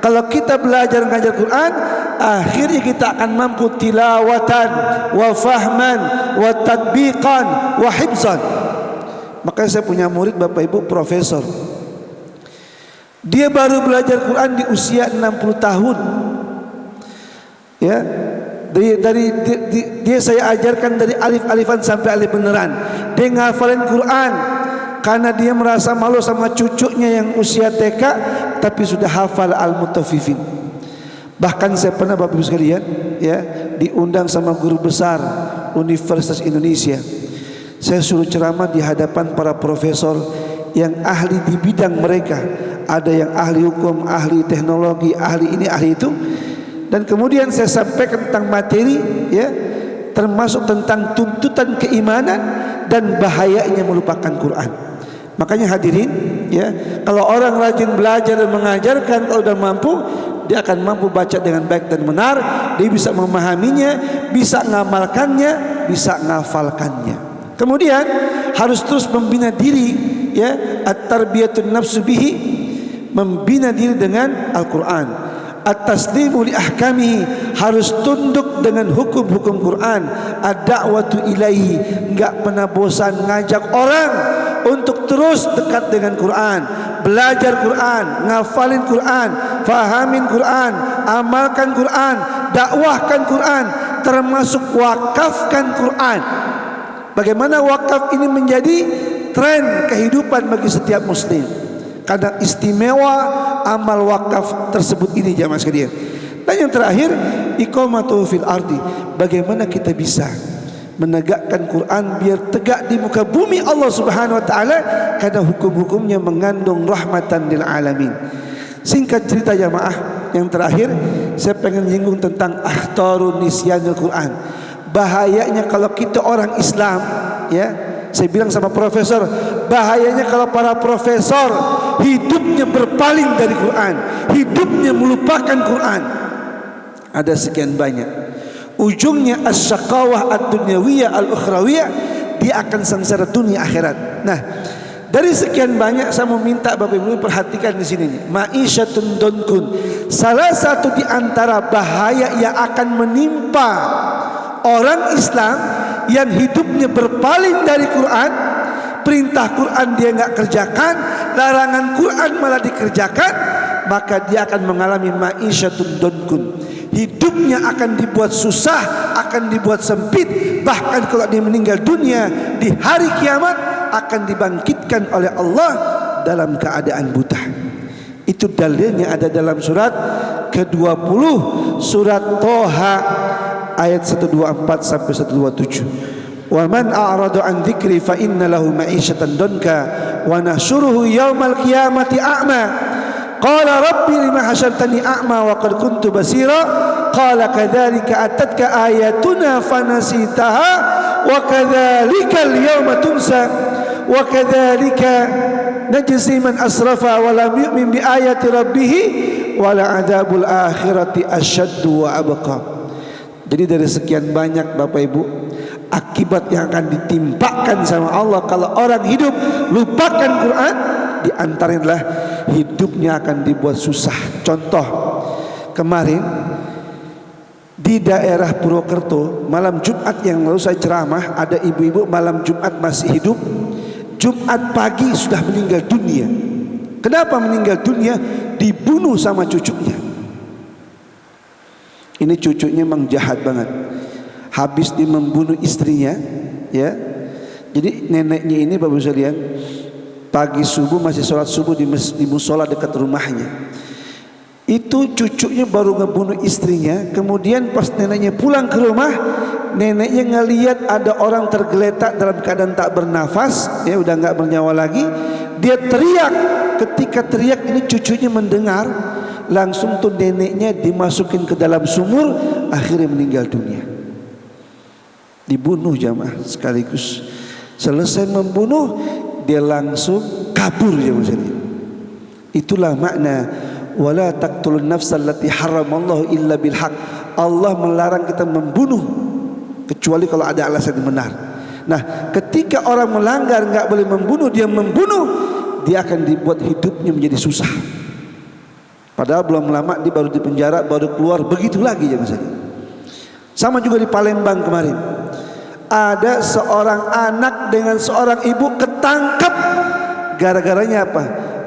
E: Kalau kita belajar mengajar Quran, akhirnya kita akan mampu tilawatan wa fahman wa tadbiqan wa hibzan. Makanya saya punya murid Bapak Ibu profesor. Dia baru belajar Quran di usia 60 tahun. Ya. Dia saya ajarkan dari alif-alifan sampai alif beneran. Dia ngafalin Quran karena dia merasa malu sama cucunya yang usia TK tapi sudah hafal Al-Mutaffifin. Bahkan saya pernah Bapak Ibu sekalian, ya, diundang sama guru besar Universitas Indonesia. Saya suruh ceramah di hadapan para profesor yang ahli di bidang mereka. Ada yang ahli hukum, ahli teknologi, ahli ini, ahli itu. Dan kemudian saya sampaikan tentang materi, ya, termasuk tentang tuntutan keimanan dan bahayanya melupakan Quran. Makanya hadirin, ya, kalau orang rajin belajar dan mengajarkan, kalau sudah mampu, dia akan mampu baca dengan baik dan benar. Dia bisa memahaminya, bisa ngamalkannya, bisa ngafalkannya. Kemudian harus terus membina diri, ya, at-tarbiyatun nafsu bihi, membina diri dengan Al-Quran. At-taslimu li ahkamihi, harus tunduk dengan hukum-hukum Quran. Ad-da'watu ilaihi, enggak pernah bosan ngajak orang untuk terus dekat dengan Quran, belajar Quran, ngafalin Quran, fahamin Quran, amalkan Quran, dakwahkan Quran, termasuk wakafkan Quran. Bagaimana wakaf ini menjadi tren kehidupan bagi setiap muslim. Karena istimewa amal wakaf tersebut ini jamaah sekalian. Dan yang terakhir, iqamatu fil ardi. Bagaimana kita bisa menegakkan Quran biar tegak di muka bumi Allah Subhanahu wa taala, karena hukum-hukumnya mengandung rahmatan lil alamin. Singkat cerita jamaah, yang terakhir saya pengen nyinggung tentang akhtarun nisyanil Quran. Bahayanya kalau kita orang Islam, ya, saya bilang sama profesor, bahayanya kalau para profesor hidupnya berpaling dari Quran, hidupnya melupakan Quran. Ada sekian banyak, ujungnya as-syaqawah ad-dunyawiyah al-ukhrawiyah, dia akan sengsara dunia akhirat. Nah, dari sekian banyak saya mau minta Bapak Ibu perhatikan di sini nih. Ma'isyatun donkun. Salah satu di antara bahaya yang akan menimpa orang Islam yang hidupnya berpaling dari Quran, perintah Quran dia enggak kerjakan, larangan Quran malah dikerjakan, maka dia akan mengalami ma'isyatun donkun. Hidupnya akan dibuat susah, akan dibuat sempit. Bahkan kalau dia meninggal dunia di hari kiamat akan dibangkitkan oleh Allah dalam keadaan buta. Itu dalilnya ada dalam surat ke-20, surat Toha ayat 124 sampai 127. Wa man a'rada an dzikri fa inna lahu ma'isyatan danka wa nahsyuruhu yaumal qiyamati a'ma. Qala rabbi lima hasyartani a'ma wa qad kuntu basira. Qala kadzalika atatka ayatuna fanasitaha wa kadzalika al-yawma tunsa wa kadzalika najzi man asrafa wa lam yu'min bi ayati rabbih wa la adzabul akhirati asyaddu wa abqa. Jadi dari sekian banyak Bapak Ibu akibat yang akan ditimpakan sama Allah kalau orang hidup lupakan Quran, di antaranya adalah hidupnya akan dibuat susah. Contoh, kemarin di daerah Purwokerto malam Jumat yang lalu saya ceramah, ada ibu-ibu malam Jumat masih hidup, Jumat pagi sudah meninggal dunia. Kenapa meninggal dunia? Dibunuh sama cucunya. Ini cucunya memang jahat banget. Habis dia membunuh istrinya, ya. Jadi neneknya ini Bapak Ibu sekalian, pagi subuh masih sholat subuh di musola dekat rumahnya. Itu cucunya baru ngebunuh istrinya. Kemudian pas neneknya pulang ke rumah, neneknya ngelihat ada orang tergeletak dalam keadaan tak bernafas, ya udah nggak bernyawa lagi. Dia teriak. Ketika teriak ini cucunya mendengar, langsung tuh neneknya dimasukin ke dalam sumur, akhirnya meninggal dunia. Dibunuh jamaah sekaligus. Selesai membunuh, dia langsung kabur jamaah. Itulah makna wala taqtulun nafsal lati haramallahu illa bil haq. Allah melarang kita membunuh kecuali kalau ada alasan yang benar. Nah, ketika orang melanggar enggak boleh membunuh, dia membunuh, dia akan dibuat hidupnya menjadi susah. Padahal belum lama dia baru dipenjara, baru keluar, begitu lagi jemaah. Sama juga di Palembang kemarin. Ada seorang anak dengan seorang ibu ketangkap gara-garanya apa?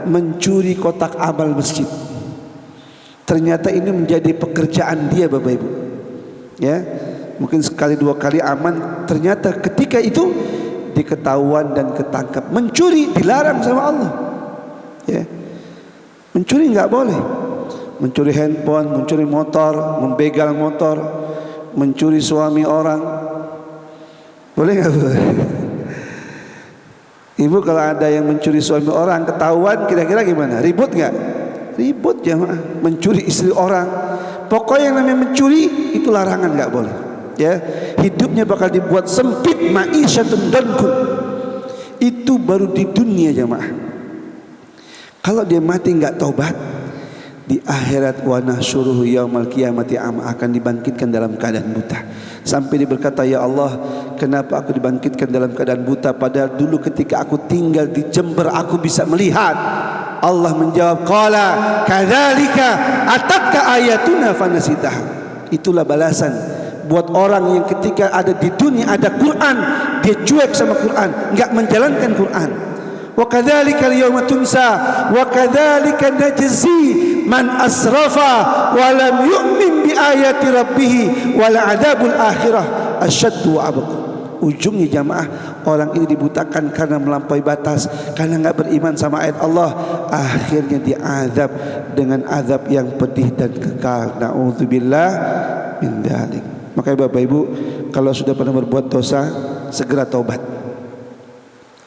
E: Mencuri kotak amal masjid. Ternyata ini menjadi pekerjaan dia Bapak Ibu. Ya, mungkin sekali dua kali aman, ternyata ketika itu diketahuan dan ketangkap. Mencuri dilarang sama Allah. Ya, mencuri nggak boleh. Mencuri handphone, mencuri motor, membegal motor, mencuri suami orang, boleh nggak boleh? Ibu kalau ada yang mencuri suami orang ketahuan, kira-kira gimana? Ribut nggak? Ribut jemaah. Mencuri istri orang, pokoknya yang namanya mencuri itu larangan, nggak boleh. Ya, hidupnya bakal dibuat sempit, ma'isyatun dankun. Itu baru di dunia jemaah. Kalau dia mati nggak taubat, di akhirat wa nahsyuruhu yaumal qiyamati a'ma, akan dibangkitkan dalam keadaan buta. Sampai dia berkata, ya Allah, kenapa aku dibangkitkan dalam keadaan buta, padahal dulu ketika aku tinggal di Jember aku bisa melihat. Allah menjawab, qala kadzalika atatka ayatuna fanasitaha. Itulah balasan buat orang yang ketika ada di dunia ada Quran, dia cuek sama Quran, enggak menjalankan Quran. Wa kadzalika al-yawma tunsa wa kadzalika najzi man asrafa wa lam yu'min bi ayati rabbih wal adzabul akhirah asyaddu wa abqa. ujungnya jamaah orang ini dibutakan karena melampaui batas, karena enggak beriman sama ayat Allah, akhirnya diazab dengan azab yang pedih dan kekal. Nauzubillah min dzalik. Makanya Bapak Ibu, kalau sudah pernah berbuat dosa, segera taubat.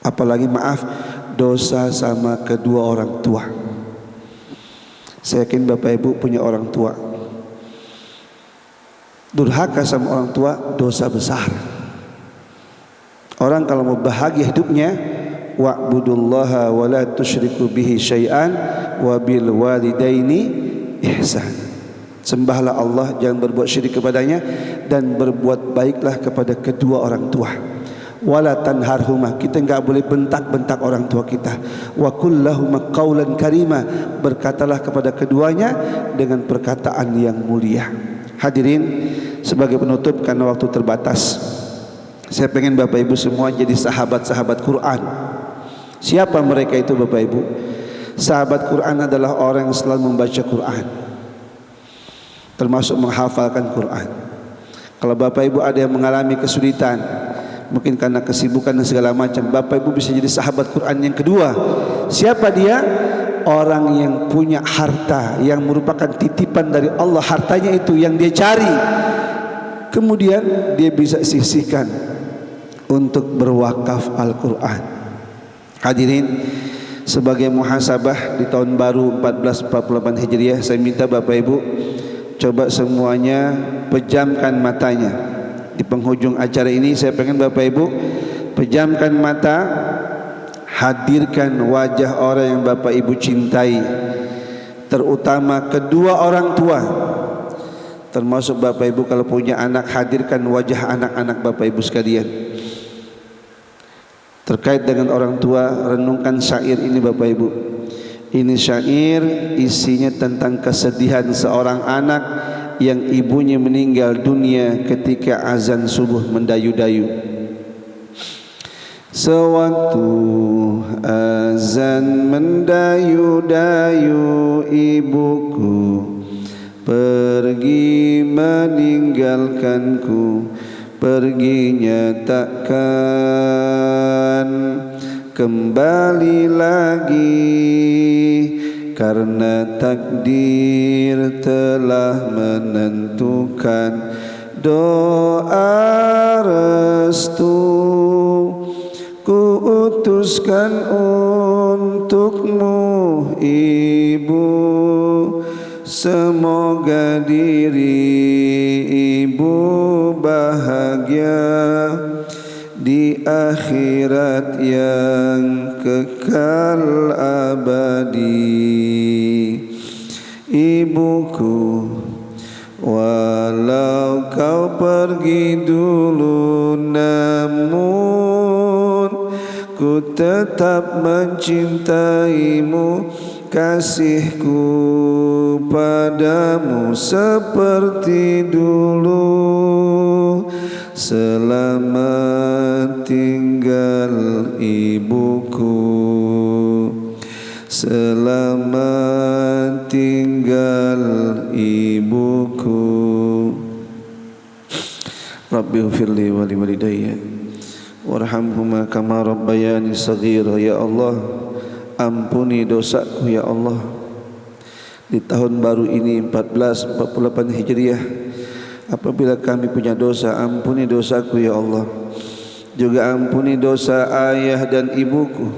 E: Apalagi maaf, dosa sama kedua orang tua. Saya yakin Bapak Ibu punya orang tua. Durhaka sama orang tua dosa besar. Orang kalau mau bahagia hidupnya, wa'budullaha wa la tusyriku bihi syai'an wa bil walidaini ihsan. Sembahlah Allah, jangan berbuat syirik kepadanya, dan berbuat baiklah kepada kedua orang tua. Wala tanharhuma, kita enggak boleh bentak-bentak orang tua kita. Wa qul lahum qaulan karima, berkatalah kepada keduanya dengan perkataan yang mulia. Hadirin, sebagai penutup karena waktu terbatas, saya pengen Bapak Ibu semua jadi sahabat-sahabat Quran. Siapa mereka itu Bapak Ibu? Sahabat Quran adalah orang yang selalu membaca Quran, termasuk menghafalkan Quran. Kalau Bapak Ibu ada yang mengalami kesulitan, mungkin karena kesibukan dan segala macam, Bapak Ibu bisa jadi sahabat Quran yang kedua. Siapa dia? Orang yang punya harta yang merupakan titipan dari Allah, hartanya itu yang dia cari, kemudian dia bisa sisihkan untuk berwakaf Al-Quran. Hadirin, sebagai muhasabah di tahun baru 1448 Hijriah, saya minta Bapak Ibu coba semuanya pejamkan matanya. Di penghujung acara ini saya pengen Bapak Ibu pejamkan mata, hadirkan wajah orang yang Bapak Ibu cintai, terutama kedua orang tua. Termasuk Bapak Ibu kalau punya anak, hadirkan wajah anak-anak Bapak Ibu sekalian. Terkait dengan orang tua, renungkan syair ini Bapak Ibu. Ini syair isinya tentang kesedihan seorang anak yang ibunya meninggal dunia ketika azan subuh mendayu-dayu. Sewaktu azan mendayu-dayu, ibuku pergi meninggalkanku, perginya takkan kembali lagi, karena takdir telah menentukan. Doa restu ku utuskan untukmu ibu, semoga diri ibu bahagia di akhirat yang kekal abadi. Ibuku, walau kau pergi dulu, namun ku tetap mencintaimu. Kasihku padamu seperti dulu. Selamat tinggal ibuku, selamat tinggal ibuku. Rabbi ghfirli wa liwalidayya warhamhuma kama rabbayani shaghira. Ya Allah, ampuni dosaku ya Allah. Di tahun baru ini 1448 Hijriah, apabila kami punya dosa, ampuni dosaku ya Allah. Juga ampuni dosa ayah dan ibuku.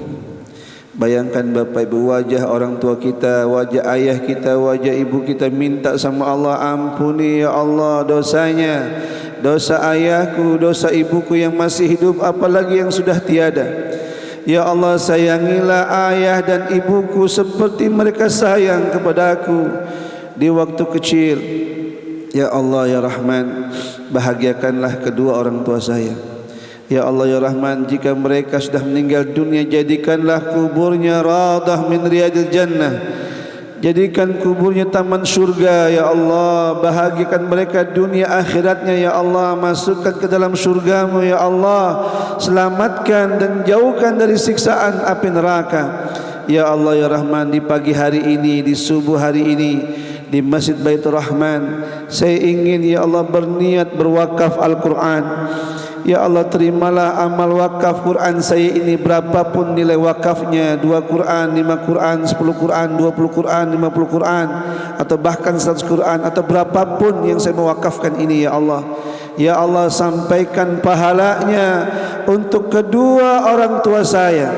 E: Bayangkan Bapak Ibu, wajah orang tua kita, wajah ayah kita, wajah ibu kita, minta sama Allah, ampuni ya Allah dosanya, dosa ayahku, dosa ibuku yang masih hidup, apalagi yang sudah tiada. Ya Allah, sayangilah ayah dan ibuku seperti mereka sayang kepadaku di waktu kecil. Ya Allah ya Rahman, bahagiakanlah kedua orang tua saya. Ya Allah ya Rahman, jika mereka sudah meninggal dunia, jadikanlah kuburnya radah min riyadil jannah, jadikan kuburnya taman surga ya Allah. Bahagiakan mereka dunia akhiratnya ya Allah, masukkan ke dalam surgamu ya Allah. Selamatkan dan jauhkan dari siksaan api neraka ya Allah ya Rahman. Di pagi hari ini, di subuh hari ini, di Masjid Baitur Rahman, saya ingin ya Allah berniat berwakaf Al-Quran. Ya Allah, terimalah amal wakaf Quran saya ini, berapapun nilai wakafnya, 2 Quran, 5 Quran, 10 Quran, 20 Quran, 50 Quran, atau bahkan 100 Quran, atau berapapun yang saya mewakafkan ini. Ya Allah, ya Allah, sampaikan pahalanya untuk kedua orang tua saya.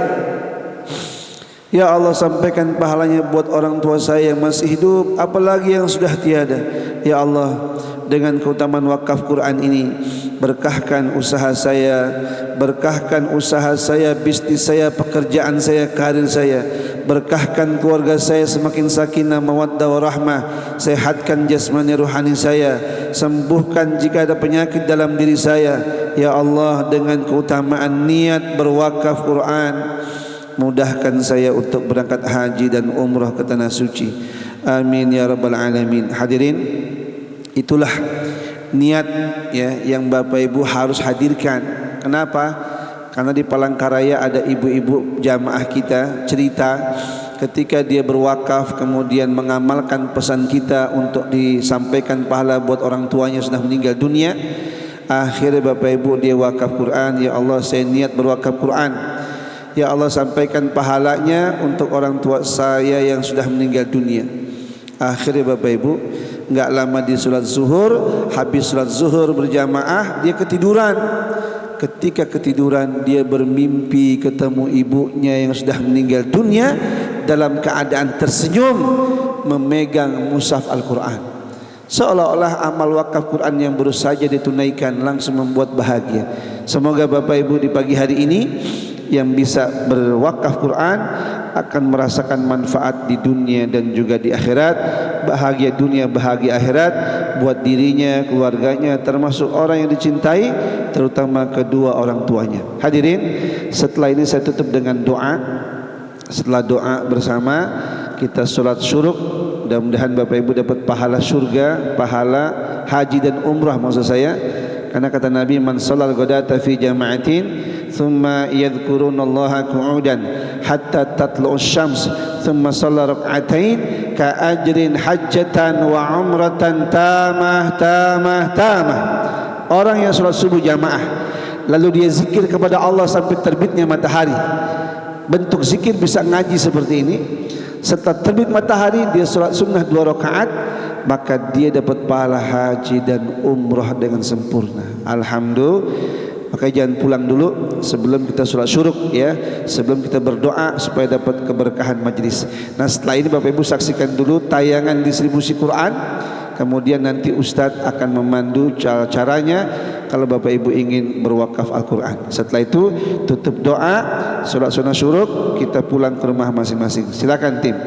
E: Ya Allah, sampaikan pahalanya buat orang tua saya yang masih hidup, apalagi yang sudah tiada. Ya Allah, dengan keutamaan wakaf Quran ini, berkahkan usaha saya, berkahkan usaha saya, bisnis saya, pekerjaan saya, karir saya. Berkahkan keluarga saya semakin sakinah, mawaddah, warahmah. Sehatkan jasmani rohani saya, sembuhkan jika ada penyakit dalam diri saya. Ya Allah, dengan keutamaan niat berwakaf Quran, mudahkan saya untuk berangkat haji dan umrah ke tanah suci. Amin ya rabbal alamin. Hadirin, itulah niat ya yang Bapak Ibu harus hadirkan. Kenapa? Karena di Palangkaraya ada ibu-ibu jamaah kita cerita ketika dia berwakaf kemudian mengamalkan pesan kita untuk disampaikan pahala buat orang tuanya sudah meninggal dunia. Akhirnya Bapak Ibu dia wakaf Quran. Ya Allah, saya niat berwakaf Quran. Ya Allah, sampaikan pahalanya untuk orang tua saya yang sudah meninggal dunia. Akhirnya Bapak Ibu, enggak lama di salat zuhur, habis salat zuhur berjamaah, dia ketiduran. Ketika ketiduran, dia bermimpi ketemu ibunya yang sudah meninggal dunia dalam keadaan tersenyum memegang mushaf Al-Quran. Seolah-olah amal wakaf Quran yang baru saja ditunaikan langsung membuat bahagia. Semoga Bapak Ibu di pagi hari ini yang bisa berwakaf Quran akan merasakan manfaat di dunia dan juga di akhirat, bahagia dunia, bahagia akhirat buat dirinya, keluarganya, termasuk orang yang dicintai, terutama kedua orang tuanya. Hadirin, setelah ini saya tutup dengan doa. Setelah doa bersama kita sholat syuruk. Mudah-mudahan Bapak Ibu dapat pahala surga, pahala haji dan umrah maksud saya. Karena kata Nabi, man sholal ghadata fi jama'atin thumma yadhkurunallaha qu'udan hatta tatlu'us syams thumma shalla rak'atain ka ajrin hajjatan wa umratan tamah. Orang yang salat subuh jamaah lalu dia zikir kepada Allah sampai terbitnya matahari. Bentuk zikir bisa ngaji seperti ini. Setelah terbit matahari dia salat sunnah 2 rakaat, maka dia dapat pahala haji dan umrah dengan sempurna. Alhamdulillah. Maka jangan pulang dulu sebelum kita sholat syuruk ya, sebelum kita berdoa supaya dapat keberkahan majlis. Nah, setelah ini Bapak Ibu saksikan dulu tayangan distribusi Quran. Kemudian nanti Ustadz akan memandu caranya kalau Bapak Ibu ingin berwakaf Al-Quran. Setelah itu tutup doa, sholat sunnah syuruk, kita pulang ke rumah masing-masing. Silakan tim.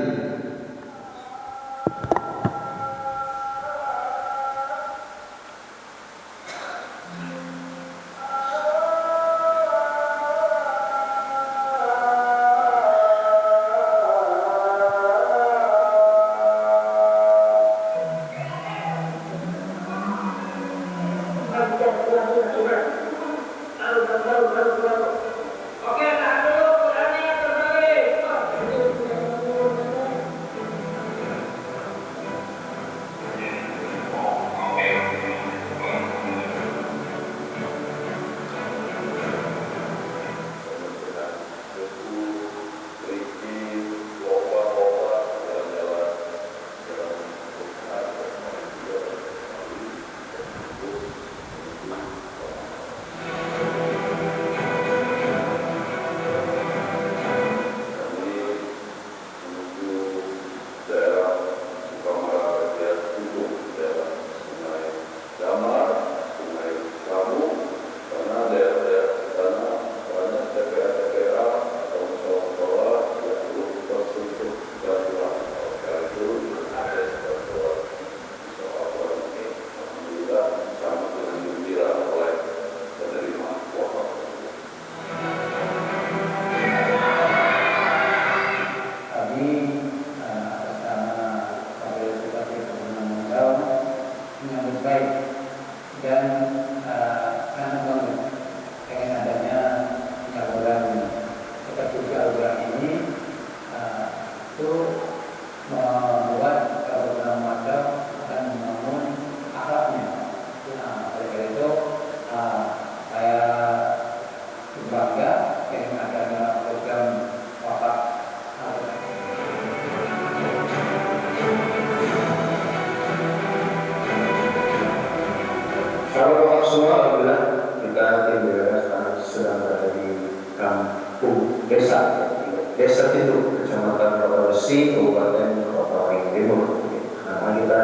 G: Kalau wakaf semua, alhamdulillah kita tim BWA sekarang sedang berada di kampung desa itu kecamatan Kota Besi, Kabupaten Kota Waringin Timur. Nah, kita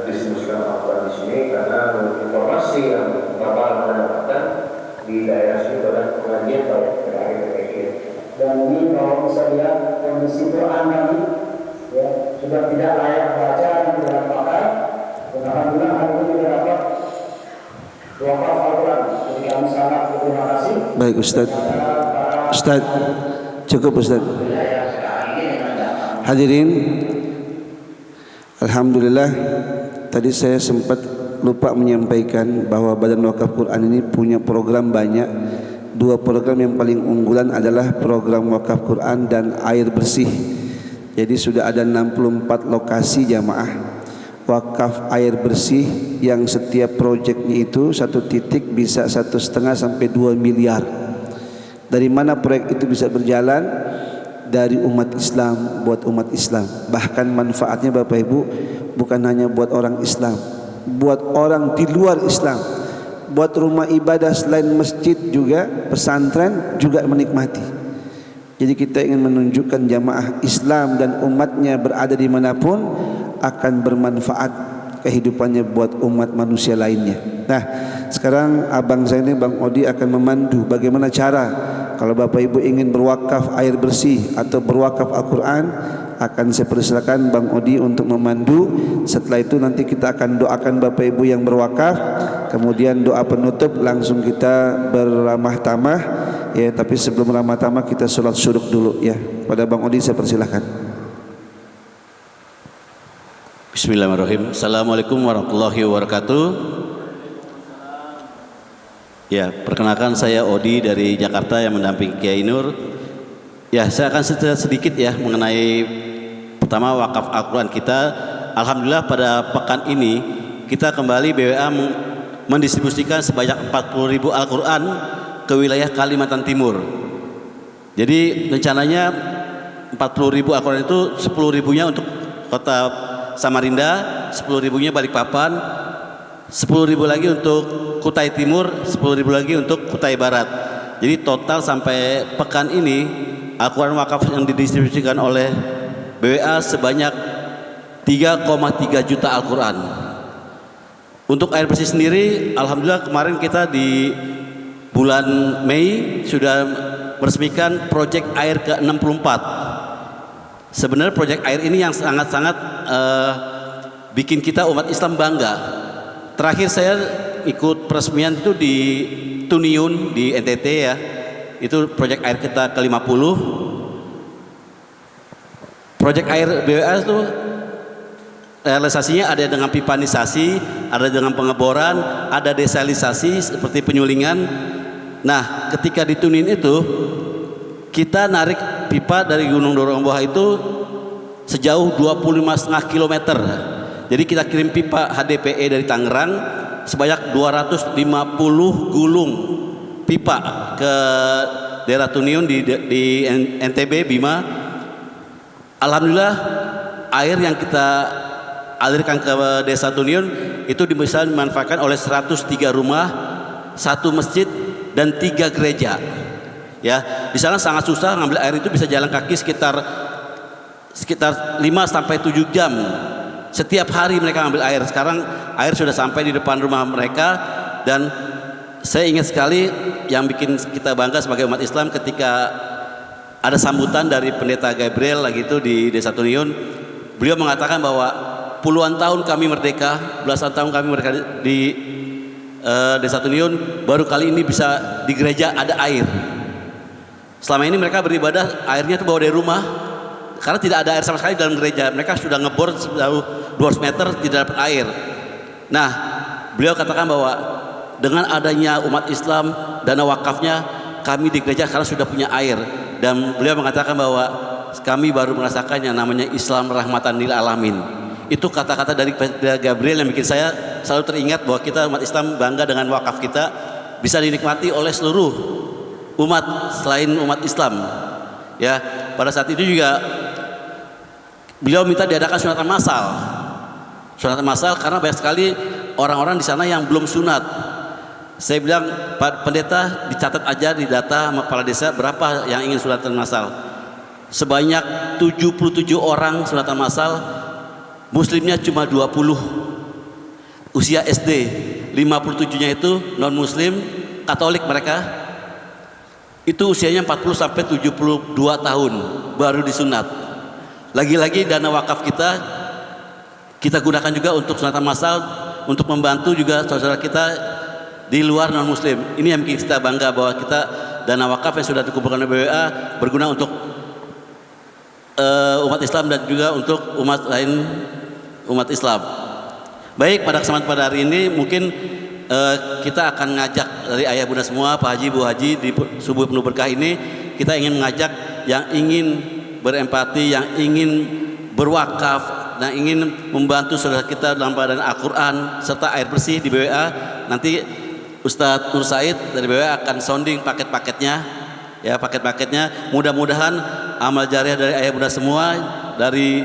G: distribusikan Al-Quran di sini karena menurut informasi yang Bapak mendapatkan di daerah sini ada pengajian pada akhir-akhir. Dan ini kalau bisa lihat kondisi Quran kami ya, sudah tidak layak baca dan tidak pakai. Dan alhamdulillah hari ini kita dapat wakaf Al-Quran. Jadi kami sangat berterima kasih.
E: Baik Ustaz. Ustaz, cukup Ustaz. Hadirin, alhamdulillah tadi saya sempat lupa menyampaikan bahwa Badan Wakaf Quran ini punya program banyak. Dua program yang paling unggulan adalah program wakaf Quran dan air bersih. Jadi sudah ada 64 lokasi jamaah wakaf air bersih yang setiap proyeknya itu satu titik bisa 1,5 sampai 2 miliar. Dari mana proyek itu bisa berjalan? Dari umat Islam buat umat Islam. Bahkan manfaatnya Bapak Ibu bukan hanya buat orang Islam, buat orang di luar Islam, buat rumah ibadah selain masjid juga, pesantren juga menikmati. Jadi kita ingin menunjukkan jamaah Islam dan umatnya berada dimanapun akan bermanfaat kehidupannya buat umat manusia lainnya. Nah, sekarang abang saya ini Bang Odi akan memandu bagaimana cara kalau Bapak Ibu ingin berwakaf air bersih atau berwakaf Al-Quran. Akan saya persilakan Bang Odi untuk memandu. Setelah itu nanti kita akan doakan Bapak Ibu yang berwakaf. Kemudian doa penutup langsung kita beramah tamah ya. Tapi sebelum ramah tamah kita sholat syuruk dulu ya. Pada Bang Odi saya persilakan.
H: Bismillahirrahmanirrahim. Assalamualaikum warahmatullahi wabarakatuh. Ya, perkenalkan saya Odi dari Jakarta yang mendampingi Kiai Nur. Ya, saya akan sedikit ya mengenai pertama wakaf Al-Quran kita. Alhamdulillah pada pekan ini kita kembali BWA mendistribusikan sebanyak 40.000 Al-Quran ke wilayah Kalimantan Timur. Jadi rencananya 40.000 Al-Quran itu 10.000-nya untuk kota Samarinda, 10.000-nya Balikpapan, 10.000 lagi untuk Kutai Timur, 10.000 lagi untuk Kutai Barat. Jadi total sampai pekan ini Al-Quran wakaf yang didistribusikan oleh BWA sebanyak 3,3 juta Al-Quran. Untuk air bersih sendiri, alhamdulillah kemarin kita di bulan Mei sudah meresmikan proyek air ke-64. Sebenarnya proyek air ini yang sangat-sangat bikin kita umat Islam bangga. Terakhir saya ikut peresmian itu di Tuniun di NTT ya. Itu proyek air kita ke-50. Proyek air BWA itu realisasinya ada dengan pipanisasi, ada dengan pengeboran, ada desalinasi seperti penyulingan. Nah, ketika di Tuniun itu kita narik pipa dari Gunung Dorongboha itu sejauh 25,5 km. Jadi kita kirim pipa HDPE dari Tangerang sebanyak 250 gulung pipa ke daerah Tuniun di NTB Bima. Alhamdulillah air yang kita alirkan ke desa Tuniun itu bisa dimanfaatkan oleh 103 rumah, 1 masjid dan 3 gereja. Ya, di sana sangat susah ngambil air itu bisa jalan kaki sekitar 5 sampai 7 jam. Setiap hari mereka ngambil air. Sekarang air sudah sampai di depan rumah mereka dan saya ingat sekali yang bikin kita bangga sebagai umat Islam ketika ada sambutan dari pendeta Gabriel lagi itu di Desa Tuniun. Beliau mengatakan bahwa puluhan tahun kami merdeka, belasan tahun kami merdeka di Desa Tuniun, baru kali ini bisa di gereja ada air. Selama ini mereka beribadah airnya itu bawa dari rumah karena tidak ada air sama sekali dalam gereja. Mereka sudah ngebor sejauh 200 meter tidak dapat air. Nah, beliau katakan bahwa dengan adanya umat Islam, dana wakafnya, kami di gereja sekarang sudah punya air. Dan beliau mengatakan bahwa kami baru merasakan yang namanya Islam rahmatan lil alamin. Itu kata-kata dari Gabriel yang bikin saya selalu teringat bahwa kita umat Islam bangga dengan wakaf kita bisa dinikmati oleh seluruh umat selain umat Islam. Ya, pada saat itu juga beliau minta diadakan sunatan massal. Sunatan massal karena banyak sekali orang-orang di sana yang belum sunat. Saya bilang, Pak Pendeta, dicatat aja di data sama kepala desa berapa yang ingin sunatan massal. Sebanyak 77 orang sunatan massal, muslimnya cuma 20. Usia SD, 57-nya itu non muslim, Katolik mereka. Itu usianya 40 sampai 72 tahun baru disunat. Lagi-lagi dana wakaf kita gunakan juga untuk sunatan massal, untuk membantu juga saudara kita di luar non muslim. Ini yang bikin kita bangga bahwa kita dana wakaf yang sudah dikumpulkan oleh BWA berguna untuk umat Islam dan juga untuk umat lain, umat Islam. Baik, pada kesempatan pada hari ini mungkin kita akan ngajak dari ayah bunda semua, Pak Haji, Bu Haji, di subuh penuh berkah ini kita ingin mengajak yang ingin berempati, yang ingin berwakaf, dan ingin membantu saudara kita dalam badan Al-Quran serta air bersih di BWA. Nanti Ustadz Nur Said dari BWA akan sounding paket-paketnya, ya, paket-paketnya. Mudah-mudahan amal jariah dari ayah bunda semua dari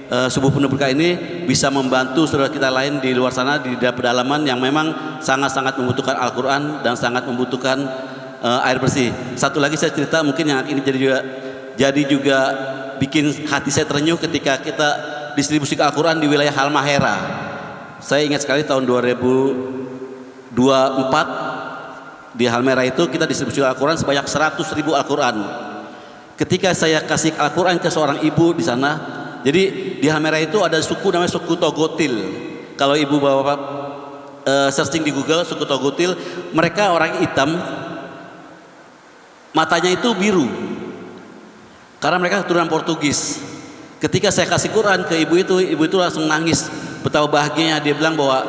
H: subuh penuh berkah ini bisa membantu saudara kita lain di luar sana di pedalaman yang memang sangat-sangat membutuhkan Al-Quran dan sangat membutuhkan air bersih. Satu lagi saya cerita mungkin yang ini jadi juga bikin hati saya terenyuh ketika kita distribusi Al-Quran di wilayah Halmahera. Saya ingat sekali tahun 2024 di Halmahera itu kita distribusi Al-Quran sebanyak 100.000 Al-Quran. Ketika saya kasih Al-Quran ke seorang ibu di sana, jadi di Halmahera itu ada suku namanya suku Togotil. Kalau ibu bapak searching di Google suku Togotil, mereka orang hitam, matanya itu biru karena mereka keturunan Portugis. Ketika saya kasih Quran ke ibu itu langsung nangis, betapa bahagianya. Dia bilang bahwa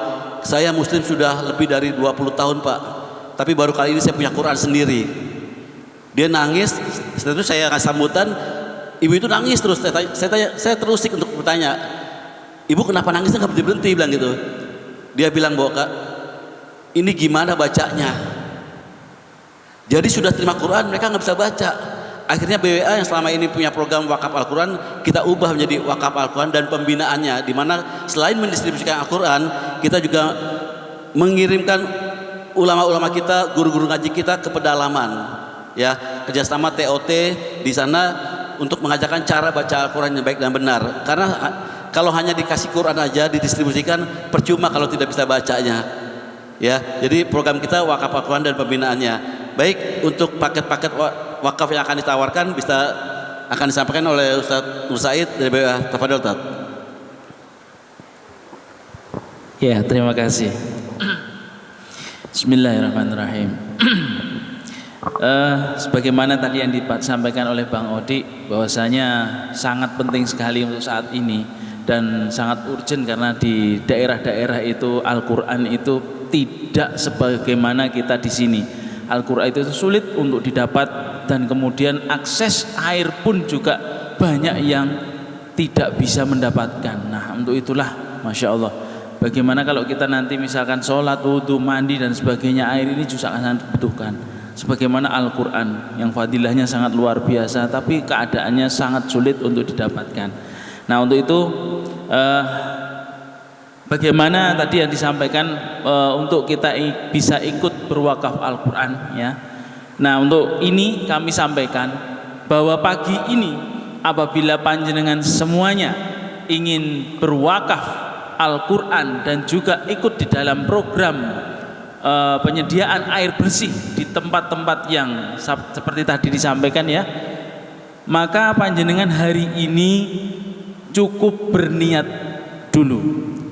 H: saya muslim sudah lebih dari 20 tahun Pak, tapi baru kali ini saya punya Quran sendiri. Dia nangis. Setelah itu saya kasih sambutan, ibu itu nangis terus. Saya terusik untuk bertanya, ibu kenapa nangisnya nggak berhenti-berhenti, bilang gitu. Dia bilang bahwa Kak, ini gimana bacanya? Jadi sudah terima Quran mereka nggak bisa baca. Akhirnya BWA yang selama ini punya program wakaf Al-Quran kita ubah menjadi wakaf Al-Quran dan pembinaannya, di mana selain mendistribusikan Al-Quran kita juga mengirimkan ulama-ulama kita, guru-guru ngaji kita ke pedalaman, ya, kerjasama TOT di sana untuk mengajarkan cara baca Al-Quran yang baik dan benar. Karena kalau hanya dikasih Quran aja didistribusikan percuma kalau tidak bisa bacanya, ya. Jadi program kita wakaf Al-Quran dan pembinaannya. Baik, untuk paket-paket wakaf yang akan ditawarkan akan disampaikan oleh Ustadz Nur Said dari BWA. Tafadhol Ustadz.
D: Ya, terima kasih. Bismillahirrahmanirrahim. Sebagaimana tadi yang disampaikan oleh Bang Odi, bahwasanya sangat penting sekali untuk saat ini dan sangat urgent karena di daerah-daerah itu Al-Quran itu tidak sebagaimana kita di sini. Al-Quran itu sulit untuk didapat dan kemudian akses air pun juga banyak yang tidak bisa mendapatkan. Nah, untuk itulah Masya Allah, bagaimana kalau kita nanti misalkan sholat, wudhu, mandi dan sebagainya, air ini juga sangat dibutuhkan. Sebagaimana Al-Quran yang fadilahnya sangat luar biasa tapi keadaannya sangat sulit untuk didapatkan. Nah, untuk itu bagaimana tadi yang disampaikan untuk kita bisa ikut berwakaf Al-Quran, ya. Nah, untuk ini kami sampaikan bahwa pagi ini apabila panjenengan semuanya ingin berwakaf Al-Quran dan juga ikut di dalam program penyediaan air bersih di tempat-tempat yang seperti tadi disampaikan, ya, maka panjenengan hari ini cukup berniat dulu,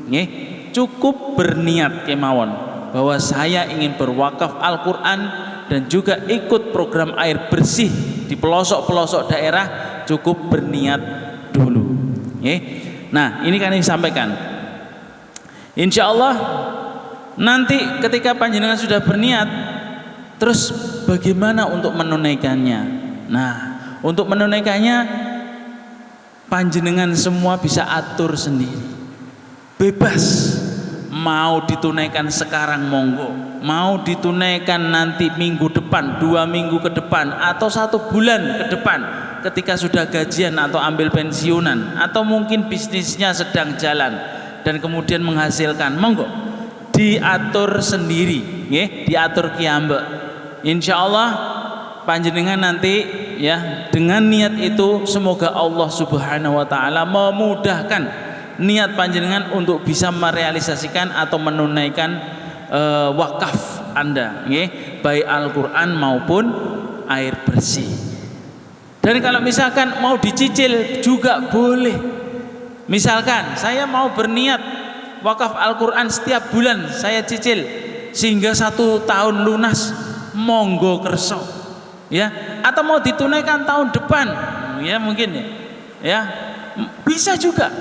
D: nggih, cukup berniat kemawon bahwa saya ingin berwakaf Al-Quran dan juga ikut program air bersih di pelosok-pelosok daerah, cukup berniat dulu, nggih. Nah, ini kan disampaikan. Insya Allah nanti ketika panjenengan sudah berniat, terus bagaimana untuk menunaikannya? Nah, untuk menunaikannya panjenengan semua bisa atur sendiri, bebas. Mau ditunaikan sekarang monggo, mau ditunaikan nanti minggu depan, 2 minggu ke depan, atau 1 bulan ke depan ketika sudah gajian atau ambil pensiunan, atau mungkin bisnisnya sedang jalan dan kemudian menghasilkan, monggo diatur sendiri, nggih, diatur kiambek. Insyaallah panjenengan nanti ya dengan niat itu semoga Allah Subhanahu wa taala memudahkan niat panjenengan untuk bisa merealisasikan atau menunaikan wakaf Anda, nggih, baik Al-Qur'an maupun air bersih. Dan kalau misalkan mau dicicil juga boleh. Misalkan saya mau berniat wakaf Al-Quran setiap bulan saya cicil sehingga 1 tahun lunas, monggo kerso, ya. Atau mau ditunaikan tahun depan, ya mungkin ya, bisa juga.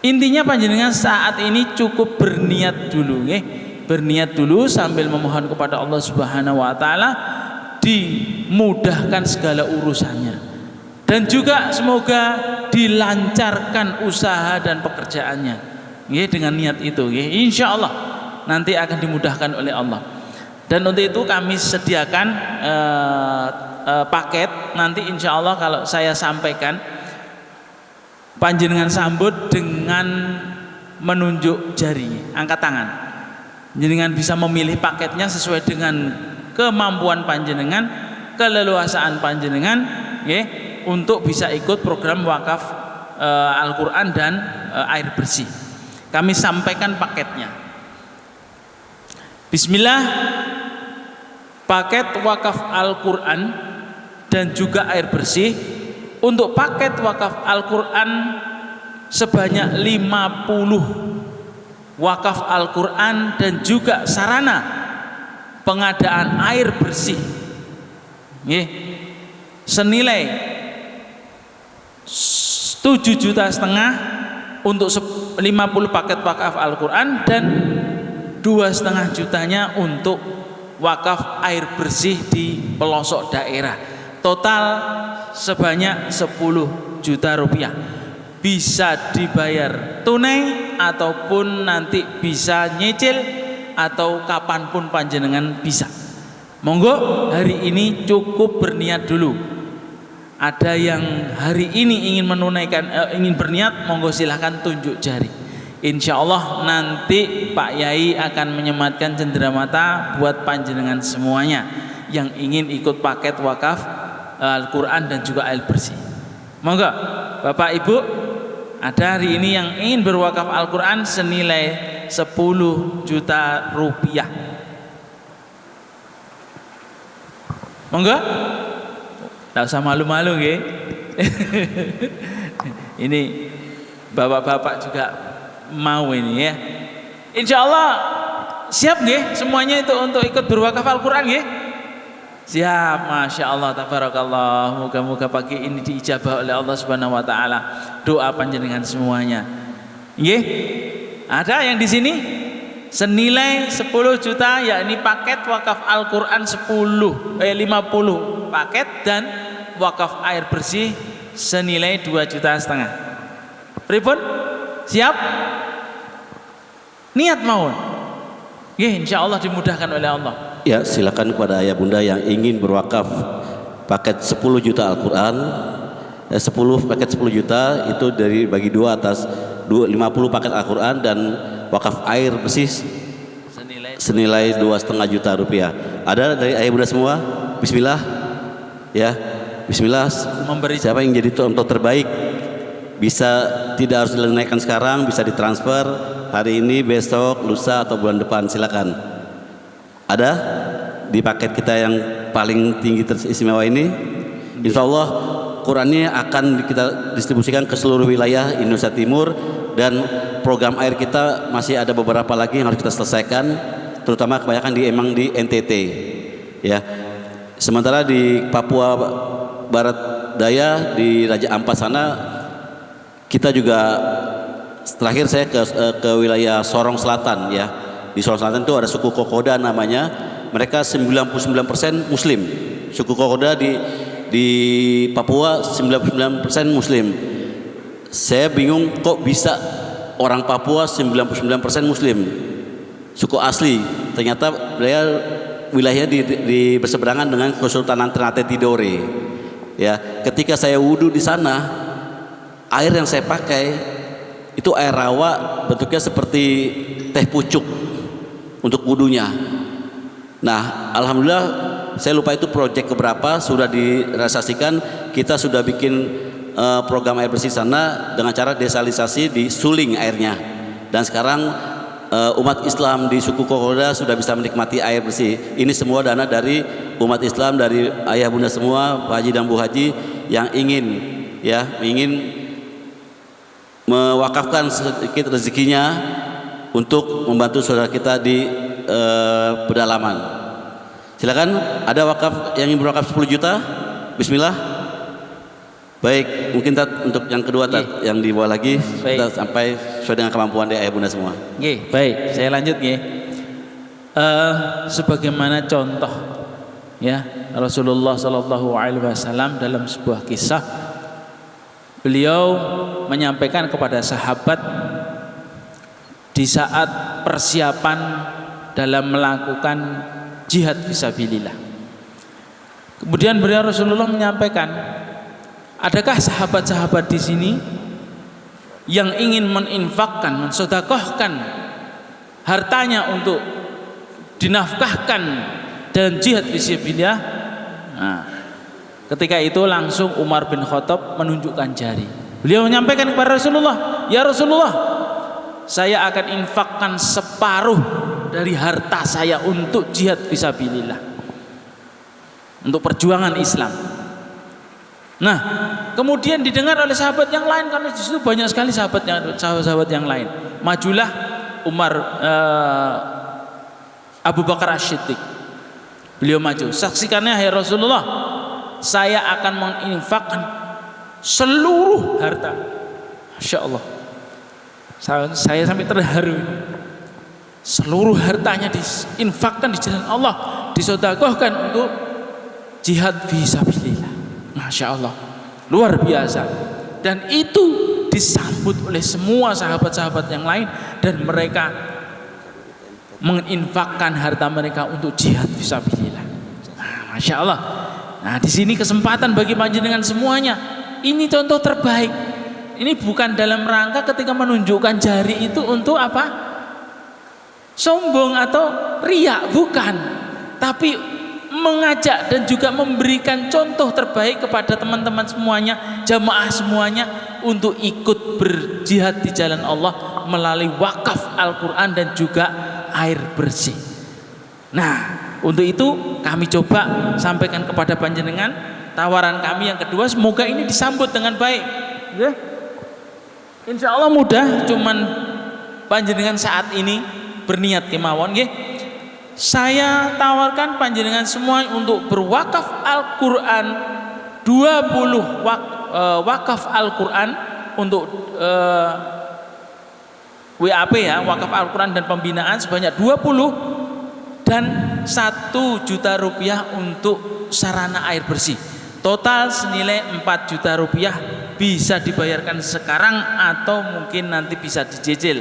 D: Intinya panjenengan saat ini cukup berniat dulu, ya. Berniat dulu sambil memohon kepada Allah Subhanahu wa taala dimudahkan segala urusannya, dan juga semoga dilancarkan usaha dan pekerjaannya, ya, dengan niat itu, ya. Insya Allah nanti akan dimudahkan oleh Allah. Dan untuk itu kami sediakan paket. Nanti insya Allah kalau saya sampaikan, panjenengan sambut dengan menunjuk jari, angkat tangan. Panjenengan bisa memilih paketnya sesuai dengan kemampuan panjenengan, keleluasaan panjenengan, ya, untuk bisa ikut program wakaf Al-Quran dan air bersih. Kami sampaikan paketnya. Bismillah, paket wakaf Al-Quran dan juga air bersih. Untuk paket wakaf Al-Quran sebanyak 50 wakaf Al-Quran dan juga sarana pengadaan air bersih, senilai 7,5 juta untuk 50 paket wakaf Al-Quran dan 2,5 jutanya untuk wakaf air bersih di pelosok daerah. Total sebanyak 10 juta rupiah. Bisa dibayar tunai ataupun nanti bisa nyicil atau kapanpun panjenengan bisa. Monggo hari ini cukup berniat dulu. Ada yang hari ini ingin menunaikan, ingin berniat, monggo silahkan tunjuk jari. Insya Allah nanti Pak Yai akan menyematkan cenderamata buat panjenengan semuanya yang ingin ikut paket wakaf Al-Quran dan juga air bersih. Monggo Bapak Ibu, ada hari ini yang ingin berwakaf Al-Quran senilai 10 juta rupiah. Monggo, tak usah malu-malu, ya. Ini bapak-bapak juga mau ini, ya. Insya Allah siap, ya, semuanya itu untuk ikut berwakaf Al-Quran, ya. Siap, Masya Allah, tabarakallah. Moga-moga pagi ini diijabah oleh Allah Subhanahu Wa Taala doa panjenengan semuanya. Nggih, ada yang di sini senilai 10 juta, yakni paket wakaf Al-Quran 50 paket dan wakaf air bersih senilai 2,5 juta. Pripun? Siap? Niat mawon. Nggih, insya Allah dimudahkan oleh Allah.
H: Ya, silakan kepada ayah bunda yang ingin berwakaf paket 10 juta Al-Quran, 10 paket 10 juta itu dari bagi dua atas 50 paket Al-Quran dan wakaf air bersih senilai 2,5 juta rupiah. Ada dari ayah bunda semua? Bismillah, ya, Bismillah. Siapa yang jadi contoh terbaik? Bisa tidak harus dinaikkan sekarang, bisa ditransfer hari ini, besok, lusa atau bulan depan. Silakan. Ada di paket kita yang paling tinggi teristimewa ini. Insya Allah Qurannya akan kita distribusikan ke seluruh wilayah Indonesia Timur, dan program air kita masih ada beberapa lagi yang harus kita selesaikan, terutama kebanyakan di NTT, ya. Sementara di Papua Barat Daya di Raja Ampat sana kita juga, terakhir saya ke wilayah Sorong Selatan, ya. Di Sorong Selatan itu ada suku Kokoda namanya, mereka 99% Muslim. Suku Kokoda di Papua 99% Muslim. Saya bingung kok bisa orang Papua 99% Muslim, suku asli. Ternyata wilayahnya di berseberangan dengan Kesultanan Ternate Tidore. Ya, ketika saya wudhu di sana, air yang saya pakai itu air rawa, bentuknya seperti teh pucuk. untuk wudunya. Nah, alhamdulillah saya lupa itu proyek keberapa sudah direalisasikan. Kita sudah bikin program air bersih sana dengan cara desalinasi di suling airnya. Dan sekarang umat Islam di suku Kokoda sudah bisa menikmati air bersih. Ini semua dana dari umat Islam, dari ayah bunda semua, Pak Haji dan Bu Haji yang ingin mewakafkan sedikit rezekinya untuk membantu saudara kita di pedalaman. Silakan, ada wakaf yang ingin berwakaf 10 juta? Bismillah. Baik, mungkin untuk yang kedua yang di bawah lagi kita sampai sesuai dengan kemampuan dari ayah bunda semua.
D: Baik, saya lanjut sebagaimana contoh ya Rasulullah Shallallahu Alaihi Wasallam dalam sebuah kisah, beliau menyampaikan kepada sahabat di saat persiapan dalam melakukan jihad fisabilillah. Kemudian beliau Rasulullah menyampaikan, adakah sahabat-sahabat di sini yang ingin meninfakkan, mensedekahkan hartanya untuk dinafkahkan dan jihad fisabilillah? Nah, ketika itu langsung Umar bin Khattab menunjukkan jari. Beliau menyampaikan kepada Rasulullah, ya Rasulullah, saya akan infakkan separuh dari harta saya untuk jihad fisabilillah, untuk perjuangan Islam. Nah, kemudian didengar oleh sahabat yang lain, karena di situ banyak sekali sahabat yang lain. Majulah Abu Bakar As-Siddiq. Beliau maju, saksikannya hai Rasulullah, saya akan menginfakkan seluruh harta. Masya Allah, saya sampai terharu. Seluruh hartanya diinfakkan di jalan Allah, disedekahkan untuk jihad fisabilillah. Masya Allah, luar biasa. Dan itu disambut oleh semua sahabat-sahabat yang lain, dan mereka menginfakkan harta mereka untuk jihad fisabilillah. Masya Allah. Nah, di sini kesempatan bagi panjenengan semuanya. Ini contoh terbaik. Ini bukan dalam rangka ketika menunjukkan jari itu untuk apa? Sombong atau riak, bukan. Tapi mengajak dan juga memberikan contoh terbaik kepada teman-teman semuanya, jamaah semuanya, untuk ikut berjihad di jalan Allah melalui wakaf Al-Quran dan juga air bersih. Nah, untuk itu kami coba sampaikan kepada panjenengan tawaran kami yang kedua. Semoga ini disambut dengan baik ya. Insya Allah mudah, cuman panjenengan saat ini berniat kemawon ya. Saya tawarkan panjenengan semua untuk berwakaf Al-Quran 20 wakaf Al-Quran untuk WAP ya, wakaf Al-Quran dan pembinaan sebanyak 20, dan 1 juta rupiah untuk sarana air bersih. Total senilai 4 juta rupiah, bisa dibayarkan sekarang atau mungkin nanti bisa dicicil.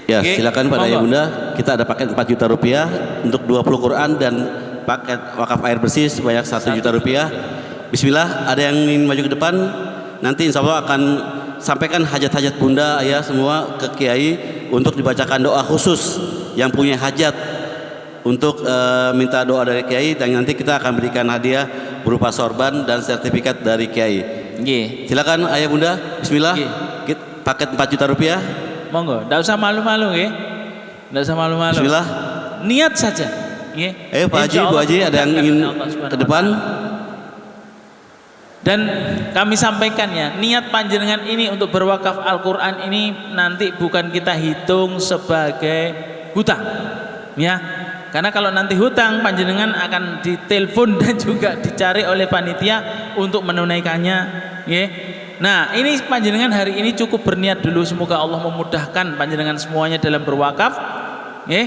H: Ya, silakan pada ayah bunda, kita ada paket 4 juta rupiah untuk 20 Quran dan paket wakaf air bersih sebanyak 1 juta rupiah. Bismillah, ada yang ingin maju ke depan? Nanti insya Allah akan sampaikan hajat-hajat bunda, ayah semua ke kiai untuk dibacakan doa khusus yang punya hajat untuk minta doa dari kiai, dan nanti kita akan berikan hadiah berupa sorban dan sertifikat dari kiai. Silakan ayah bunda, bismillah. Paket 4 juta rupiah.
D: Monggo, tidak usah malu-malu ya. Tidak usah malu-malu.
H: Bismillah.
D: Niat saja.
H: Ayo Pak Haji, Bu Haji, ada yang ingin ke depan?
D: Dan kami sampaikan ya, niat panjenengan ini untuk berwakaf Al-Quran ini nanti bukan kita hitung sebagai hutang ya. Karena kalau nanti hutang, panjenengan akan ditelepon dan juga dicari oleh panitia untuk menunaikannya ya. Nah, ini panjenengan hari ini cukup berniat dulu, semoga Allah memudahkan panjenengan semuanya dalam berwakaf ya.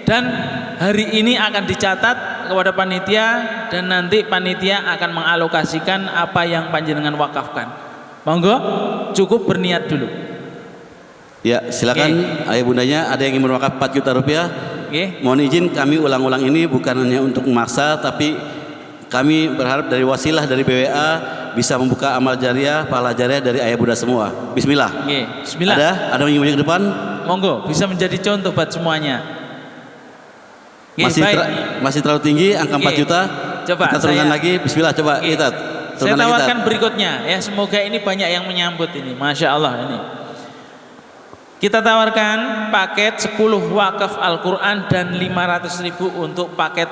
D: Dan hari ini akan dicatat kepada panitia, dan nanti panitia akan mengalokasikan apa yang panjenengan wakafkan. Monggo, cukup berniat dulu.
H: Ya, silakan ayah bundanya, ada yang ingin berwakaf 4 juta rupiah. Mohon izin kami ulang-ulang ini bukan hanya untuk memaksa, tapi kami berharap dari wasilah dari BWA bisa membuka amal jariah, pahala jariah dari ayah bunda semua. Bismillah.
D: Bismillah.
H: Ada yang ingin maju ke depan?
D: Monggo, bisa menjadi contoh buat semuanya.
H: Masih terlalu tinggi angka 4 juta.
D: Coba
H: kita turunkan lagi. Bismillah, coba kita
D: saya
H: turunkan lagi.
D: tawarkan berikutnya ya, semoga ini banyak yang menyambut ini. Masya Allah ini. Kita tawarkan paket 10 wakaf Al-Quran dan 500.000 untuk paket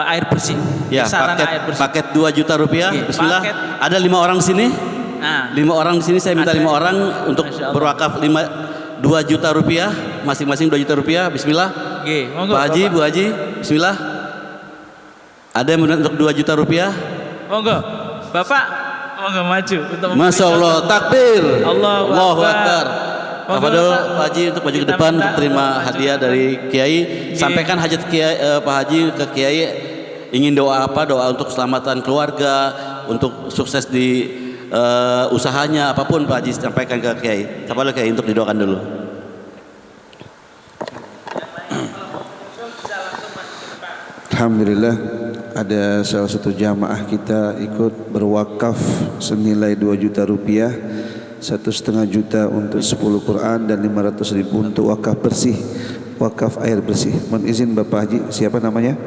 D: air bersih.
H: Ya, paket 2 juta rupiah. Bismillah. Ada 5 orang di sini. 5 orang di sini, saya minta 5 orang untuk berwakaf 2 juta rupiah, masing-masing 2 juta rupiah. Bismillah.
D: Monggo,
H: Pak Haji, Bu Haji, bismillah. Ada yang untuk 2 juta rupiah?
D: Monggo, Bapak, monggo maju untuk
H: Masya Allah, takbir.
D: Allahu Akbar.
H: Tafadhol Pak Haji untuk maju ke depan untuk terima hadiah dari Kiai. Sampaikan hajat Kiai, Pak Haji ke Kiai. Ingin doa apa? Doa untuk keselamatan keluarga, untuk sukses di usahanya, apapun Pak Haji sampaikan ke Kiai. Tafadhol Kiai untuk didoakan dulu.
E: Alhamdulillah, ada salah satu jamaah kita ikut berwakaf senilai 2 juta rupiah, 1,5 juta untuk 10 Quran dan 500.000 untuk wakaf bersih, wakaf air bersih. Mohon izin Bapak Haji, siapa namanya?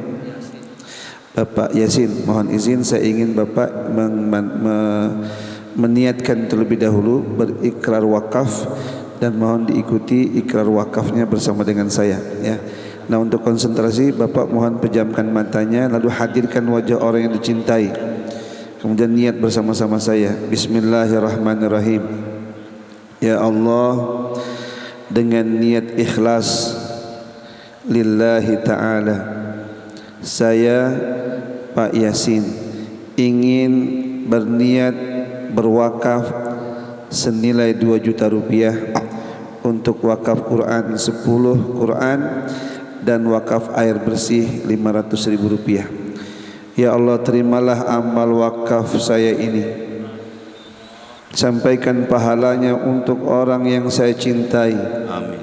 E: Bapak Yasin. Mohon izin, saya ingin Bapak meniatkan terlebih dahulu berikrar wakaf dan mohon diikuti ikrar wakafnya bersama dengan saya ya. Nah, untuk konsentrasi Bapak mohon pejamkan matanya, lalu hadirkan wajah orang yang dicintai. Kemudian niat bersama-sama saya. Bismillahirrahmanirrahim. Ya Allah, dengan niat ikhlas lillahi ta'ala, saya Pak Yasin ingin berniat berwakaf senilai 2 juta rupiah untuk wakaf Quran 10 Quran dan wakaf air bersih 500.000 rupiah. Ya Allah, terimalah amal wakaf saya ini. Sampaikan pahalanya untuk orang yang saya cintai.
H: Amin.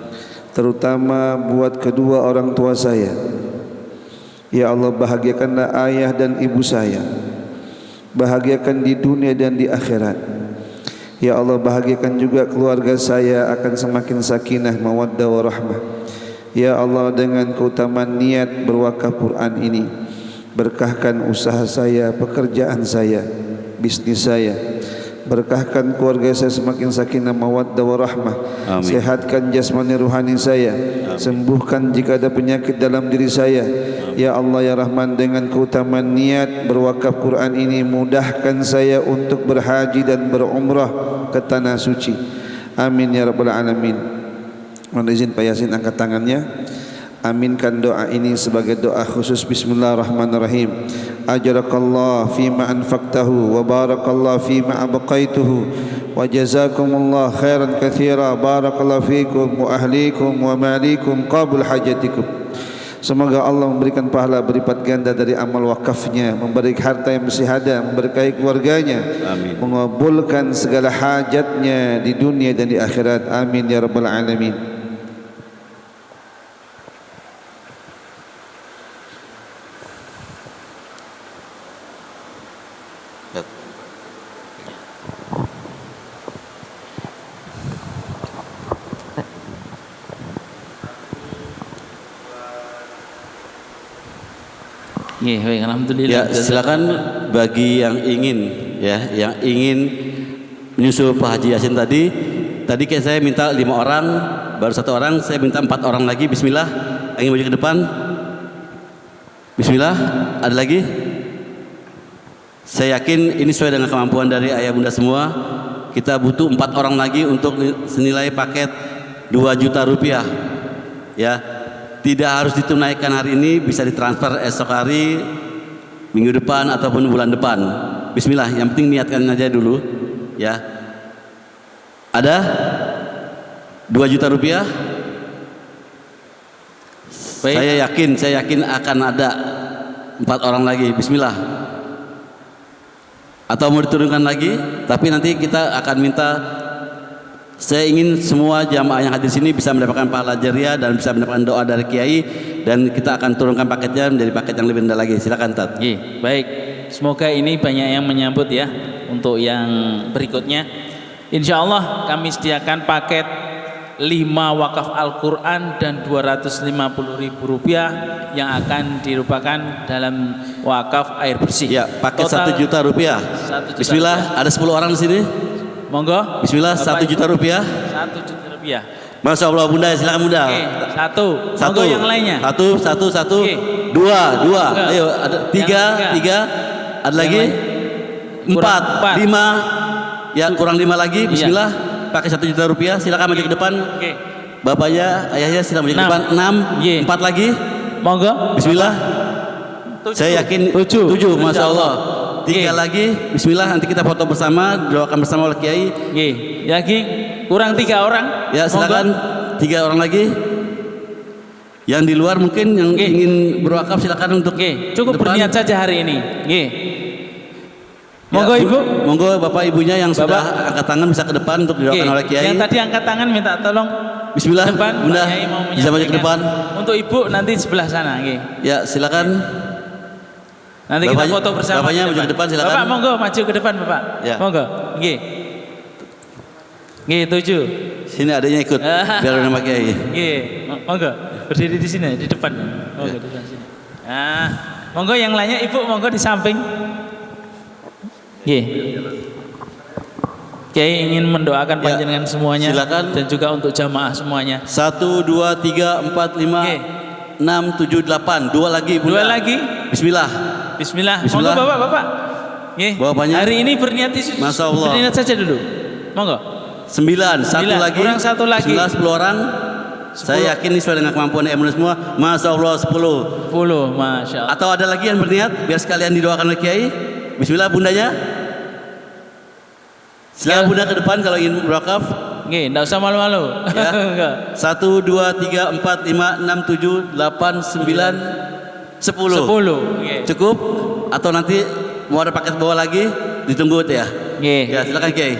E: Terutama buat kedua orang tua saya. Ya Allah, bahagiakanlah ayah dan ibu saya. Bahagiakan di dunia dan di akhirat. Ya Allah, bahagiakan juga keluarga saya akan semakin sakinah, mawaddah, warahmah. Ya Allah, dengan keutamaan niat berwakaf Quran ini, berkahkan usaha saya, pekerjaan saya, bisnis saya. Berkahkan keluarga saya semakin sakinah, mawaddah, warahmah. Sehatkan jasmani ruhani saya. Sembuhkan jika ada penyakit dalam diri saya. Ya Allah ya Rahman, dengan keutamaan niat berwakaf Quran ini, mudahkan saya untuk berhaji dan berumrah ke tanah suci. Amin ya rabbal alamin. Mohon izin Pak Yasin angkat tangannya. Aminkan doa ini sebagai doa khusus. Bismillahirrahmanirrahim. Ajarakallah fima anfaqtahu wa barakallah fima abqaituhu wa jazakumullah khairan katsira. Barakallahu fikum wa ahlikum wa malikum qabul hajatikum. Semoga Allah memberikan pahala berlipat ganda dari amal wakafnya, memberi harta yang bersihada, memberkahi keluarganya, mengabulkan segala hajatnya di dunia dan di akhirat. Amin ya rabbal alamin.
D: Baik, alhamdulillah.
H: Ya, silakan bagi yang ingin yang ingin menyusul Pak Haji Yasin tadi kayak saya minta 5 orang, baru 1 orang, saya minta 4 orang lagi. Bismillah, ingin maju ke depan. Bismillah, ada lagi? Saya yakin ini sesuai dengan kemampuan dari ayah bunda semua. Kita butuh 4 orang lagi untuk senilai paket 2 juta rupiah. Ya, tidak harus ditunaikan hari ini, bisa ditransfer esok hari, minggu depan ataupun bulan depan. Bismillah, yang penting niatkan aja dulu. Ya, ada 2 juta rupiah. Baik. Saya yakin akan ada 4 orang lagi. Bismillah. Atau mau diturunkan lagi? Tapi nanti kita akan minta. Saya ingin semua jamaah yang hadir sini bisa mendapatkan pahala jariah dan bisa mendapatkan doa dari Kiai, dan kita akan turunkan paketnya menjadi paket yang lebih rendah lagi. Silakan Tat.
D: Baik, semoga ini banyak yang menyambut ya. Untuk yang berikutnya, insya Allah kami sediakan paket 5 wakaf Al-Quran dan Rp250.000 yang akan dirupakan dalam wakaf air bersih.
H: Ya, paket
D: Total
H: 1 juta rupiah.
D: 1 juta
H: Bismillah,
D: rupiah.
H: ada 10 orang di sini.
D: Monggo.
H: Bismillah,
D: Bapak
H: 1 juta rupiah.
D: 1 juta rupiah.
H: Masya Allah Bunda, silakan Bunda.
D: Oke, satu.
H: Satu.
D: Monggo yang lainnya.
H: Satu.
D: Oke.
H: Dua.
D: Enggak.
H: Ayo, ada
D: Yang
H: 3. Ada
D: Yang
H: lagi?
D: lain? Kurang
H: 4, 5. Ya, kurang 5 lagi. Bismillah. Pakai 1 juta rupiah. Silakan maju ke depan.
D: Oke.
H: Bapaknya, ayahnya silakan maju ke
D: 6.
H: depan. 6.
D: Ye.
H: 4 lagi.
D: Monggo.
H: Bismillah.
D: 7.
H: Saya yakin
D: 7.
H: 7, Masya Allah. 3
D: Oke.
H: lagi. Bismillah. Nanti kita foto bersama. Doakan bersama oleh Kiai.
D: Oke. Lagi kurang 3 orang.
H: Ya, silakan.
D: Monggo.
H: 3 orang lagi. Yang di luar mungkin yang
D: Oke.
H: ingin berwakaf silakan untuk
D: Oke, cukup
H: depan.
D: berniat saja hari ini. Oke.
H: Ya,
D: Monggo Ibu.
H: Monggo Bapak Ibunya yang
D: Bapak.
H: sudah angkat tangan bisa ke depan untuk
D: Oke.
H: didoakan oleh Kiai.
D: Yang tadi angkat tangan minta tolong
H: Bismillah,
D: depan.
H: Bunda,
D: Pak Kiai mau
H: bisa maju ke
D: menyampaikan.
H: depan.
D: Untuk Ibu nanti sebelah sana. Oke.
H: Ya, silakan.
D: Nanti kita
H: Bapaknya-
D: foto bersama.
H: bapaknya
D: di
H: maju ke depan, silakan.
D: Bapak monggo maju ke depan Bapak.
H: Ya.
D: Monggo. Oke. Oke, 7.
H: Sini adanya ikut biar nama Kiai.
D: Oke, monggo berdiri di sini di depan. Monggo di depan sini. Nah, monggo yang lainnya Ibu monggo di samping. Oke. Kiai ingin mendoakan
H: Ya,
D: panjenengan semuanya
H: silakan.
D: dan juga untuk jamaah semuanya.
H: 1, 2, 3, 4, 5,
D: Oke.
H: 6, 7, 8. 2 lagi, Bunda.
D: 2 lagi.
H: Bismillah.
D: Bismillah.
H: Bismillah.
D: Monggo Bapak. Oke.
H: Bapaknya.
D: Hari ini berniat
H: Masya Allah.
D: berniat saja dulu. Monggo.
H: 9, 1
D: 9,
H: lagi.
D: kurang 1 lagi.
H: 10 orang. Saya yakin ini sesuai dengan kemampuan Anda semua. Masya Allah 10.
D: 10, Masya Allah.
H: Atau ada lagi yang berniat biar sekalian didoakan oleh Kiai. Bismillah bundanya. Silakan Bunda ke depan kalau ingin berwakaf.
D: Oke, enggak usah malu-malu.
H: Ya.
D: Enggak.
H: 1, 2, 3, 4, 5, 6, 7, 8, 9, 10.
D: 10. Oke.
H: Cukup? Atau nanti mau ada paket bawah lagi? Ditunggu ya.
D: Oke.
H: Ya, silakan Kiai.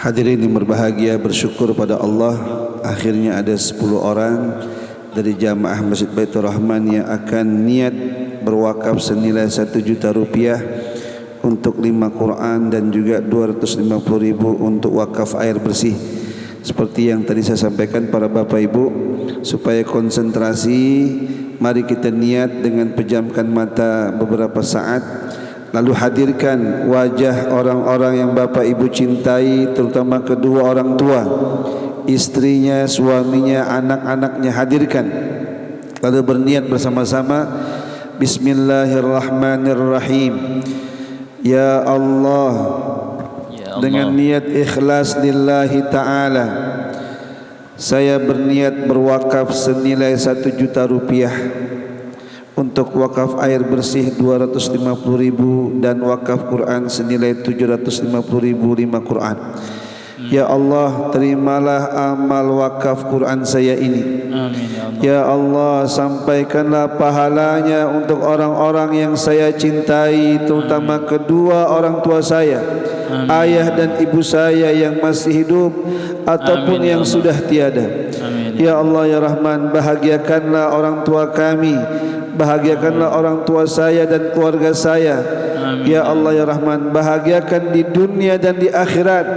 E: Hadirin yang berbahagia, bersyukur pada Allah, akhirnya ada 10 orang dari jamaah Masjid Baitur Rahman yang akan niat berwakaf senilai 1 juta rupiah untuk 5 Quran dan juga 250.000 untuk wakaf air bersih. Seperti yang tadi saya sampaikan para Bapak Ibu, supaya konsentrasi, mari kita niat dengan pejamkan mata beberapa saat, lalu hadirkan wajah orang-orang yang Bapak Ibu cintai, terutama kedua orang tua, istrinya, suaminya, anak-anaknya, hadirkan. Lalu berniat bersama-sama. Bismillahirrahmanirrahim. Ya Allah,
D: Ya Allah.
E: dengan niat ikhlas lillahi ta'ala, saya berniat berwakaf senilai 1 juta rupiah untuk wakaf air bersih 250.000 dan wakaf Quran senilai 750.000 5 Quran. Ya Allah, terimalah amal wakaf Quran saya ini.
D: Amin ya Allah.
E: Ya Allah, sampaikanlah pahalanya untuk orang-orang yang saya cintai, terutama kedua orang tua saya, ayah dan ibu saya yang masih hidup ataupun
D: Amin, ya
E: yang
D: Allah.
E: sudah tiada.
D: Amin.
E: Ya Allah ya Rahman, bahagiakanlah orang tua kami, bahagiakanlah orang tua saya dan keluarga saya.
D: Amin.
E: Ya Allah ya Rahman, bahagiakan di dunia dan di akhirat.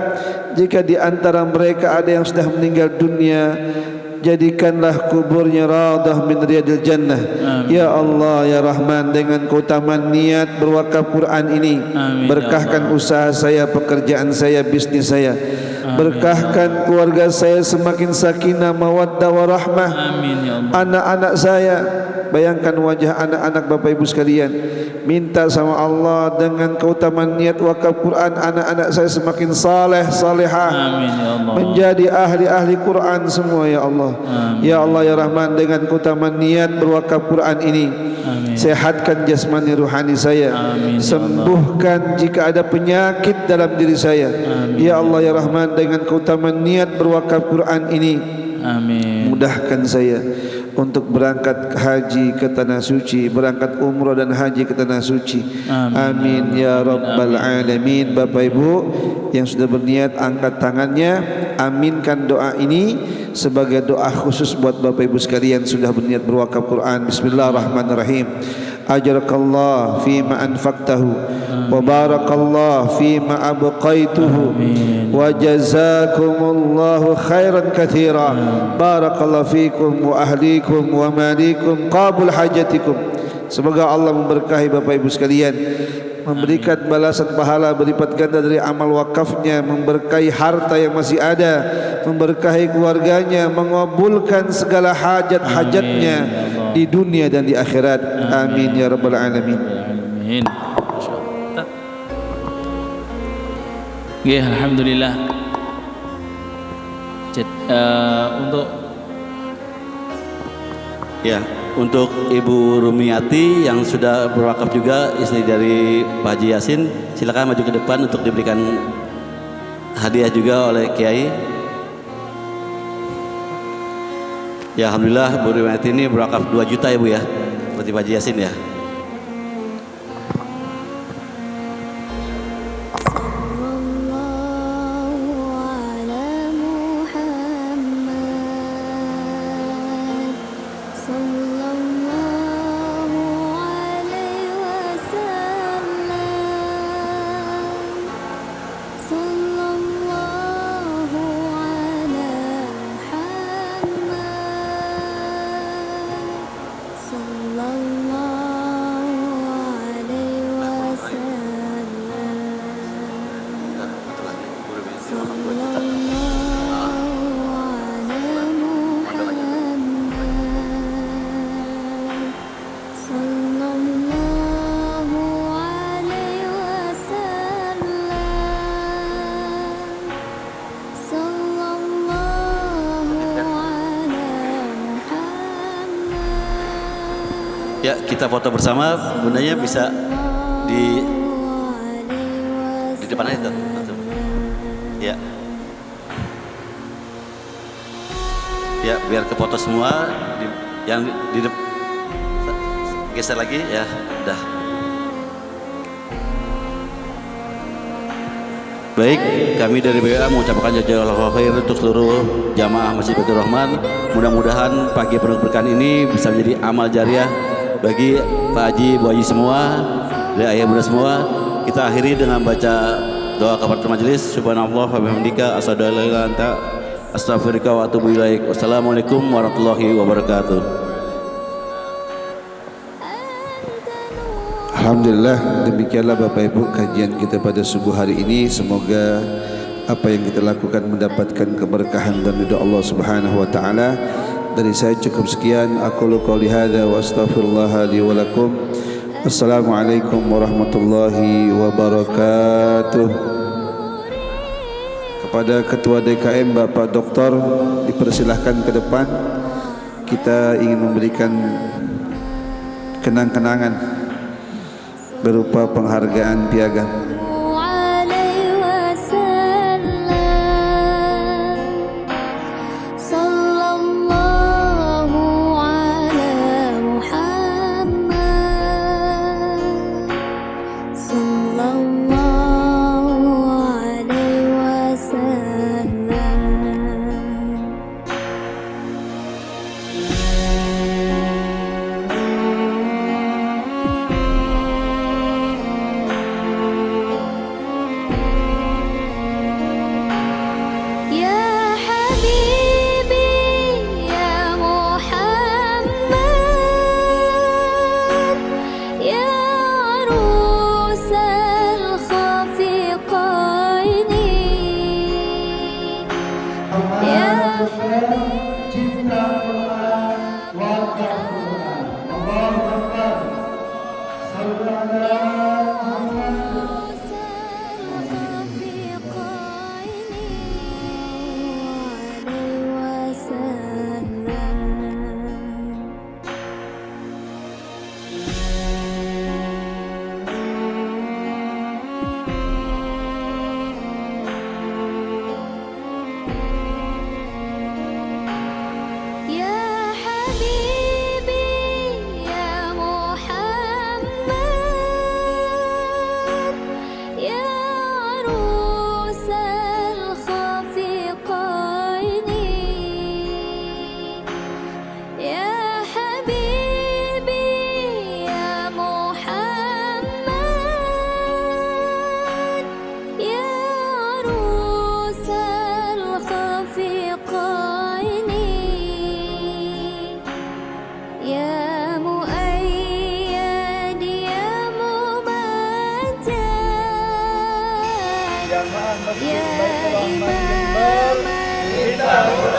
E: Jika di antara mereka ada yang sudah meninggal dunia, jadikanlah kuburnya radah min riyadil jannah.
D: Amin.
E: Ya Allah ya Rahman, dengan keutamaan niat berwakaf Quran ini,
D: Amin,
E: berkahkan
D: ya Allah.
E: usaha saya, pekerjaan saya, bisnis saya. Berkahkan keluarga saya semakin sakinah, mawaddah warahmah.
D: Amin ya Allah.
E: Anak-anak saya, bayangkan wajah anak-anak Bapak Ibu sekalian, minta sama Allah dengan keutamaan niat wakaf Quran, anak-anak saya semakin saleh salehah,
D: Amin ya Allah.
E: menjadi ahli-ahli Quran semua ya Allah.
D: Amin.
E: Ya Allah ya Rahman, dengan keutamaan niat berwakaf Quran ini,
D: Amin.
E: sehatkan jasmani ruhani saya,
D: Amin, ya
E: sembuhkan jika ada penyakit dalam diri saya.
D: Amin.
E: Ya Allah ya Rahman, dengan keutamaan niat berwakaf Quran ini,
D: Amin.
E: mudahkan saya untuk berangkat haji ke tanah suci, berangkat umrah dan haji ke tanah suci.
D: Amin.
E: Amin ya rabbal alamin. Bapak Ibu yang sudah berniat, angkat tangannya, aminkan doa ini sebagai doa khusus buat Bapak Ibu sekalian sudah berniat berwakaf Quran. Bismillahirrahmanirrahim. Ajrakallah fima anfaqtahu wa barakallah fima abqaituhu wa jazakumullahu khairan katsira. Barakallahu fikum wa ahlikum wa malikum qabul hajatikum. Semoga Allah memberkahi Bapak Ibu sekalian, memberikan balasan pahala berlipat ganda dari amal wakafnya, memberkahi harta yang masih ada, memberkahi keluarganya, mengabulkan segala hajat-hajatnya di dunia dan di akhirat. Amin ya rabbal alamin.
D: Amin. Oke, alhamdulillah.
H: Untuk Ibu Rumiati yang sudah berwakaf juga, istri dari Pak Haji Yasin, silakan maju ke depan untuk diberikan hadiah juga oleh Kiai. Ya, alhamdulillah Bu Rumiati ini berwakaf 2 juta ya Bu ya, seperti Pak Haji Yasin ya. Ya, kita foto bersama. Bundanya bisa di depan aja tuh. Ya. Ya, biar ke foto semua. Yang di depan geser lagi ya, udah. Baik, kami dari BWA mengucapkan jazakallahu khair untuk seluruh jamaah Masjid Baitur Rahman. Mudah-mudahan pagi penuh berkah ini bisa menjadi amal jariah bagi Pak Haji, Bu Haji semua, dari ayah bunda semua. Kita akhiri dengan baca doa kafaratul majelis. Subhanallah wa bihamdika asyhadu an la ilaha illa anta astaghfiruka wa atubu ilaik. Wassalamualaikum warahmatullahi wabarakatuh.
E: Alhamdulillah, demikianlah Bapak Ibu kajian kita pada subuh hari ini. Semoga apa yang kita lakukan mendapatkan keberkahan dan ridha Allah Subhanahu wa taala. Dari saya cukup sekian. Aqulu qouli hadza wa astaghfirullah li wa lakum. Assalamualaikum warahmatullahi wabarakatuh. Kepada Ketua DKM Bapak Doktor dipersilahkan ke depan. Kita ingin memberikan kenang-kenangan berupa penghargaan piagam.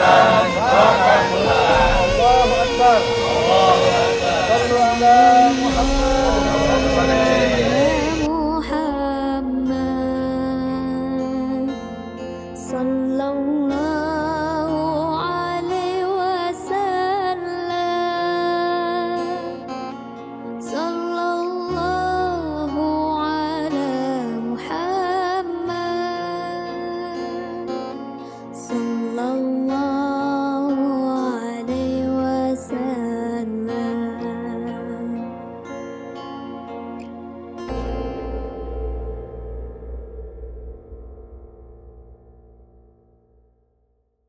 I: dan makan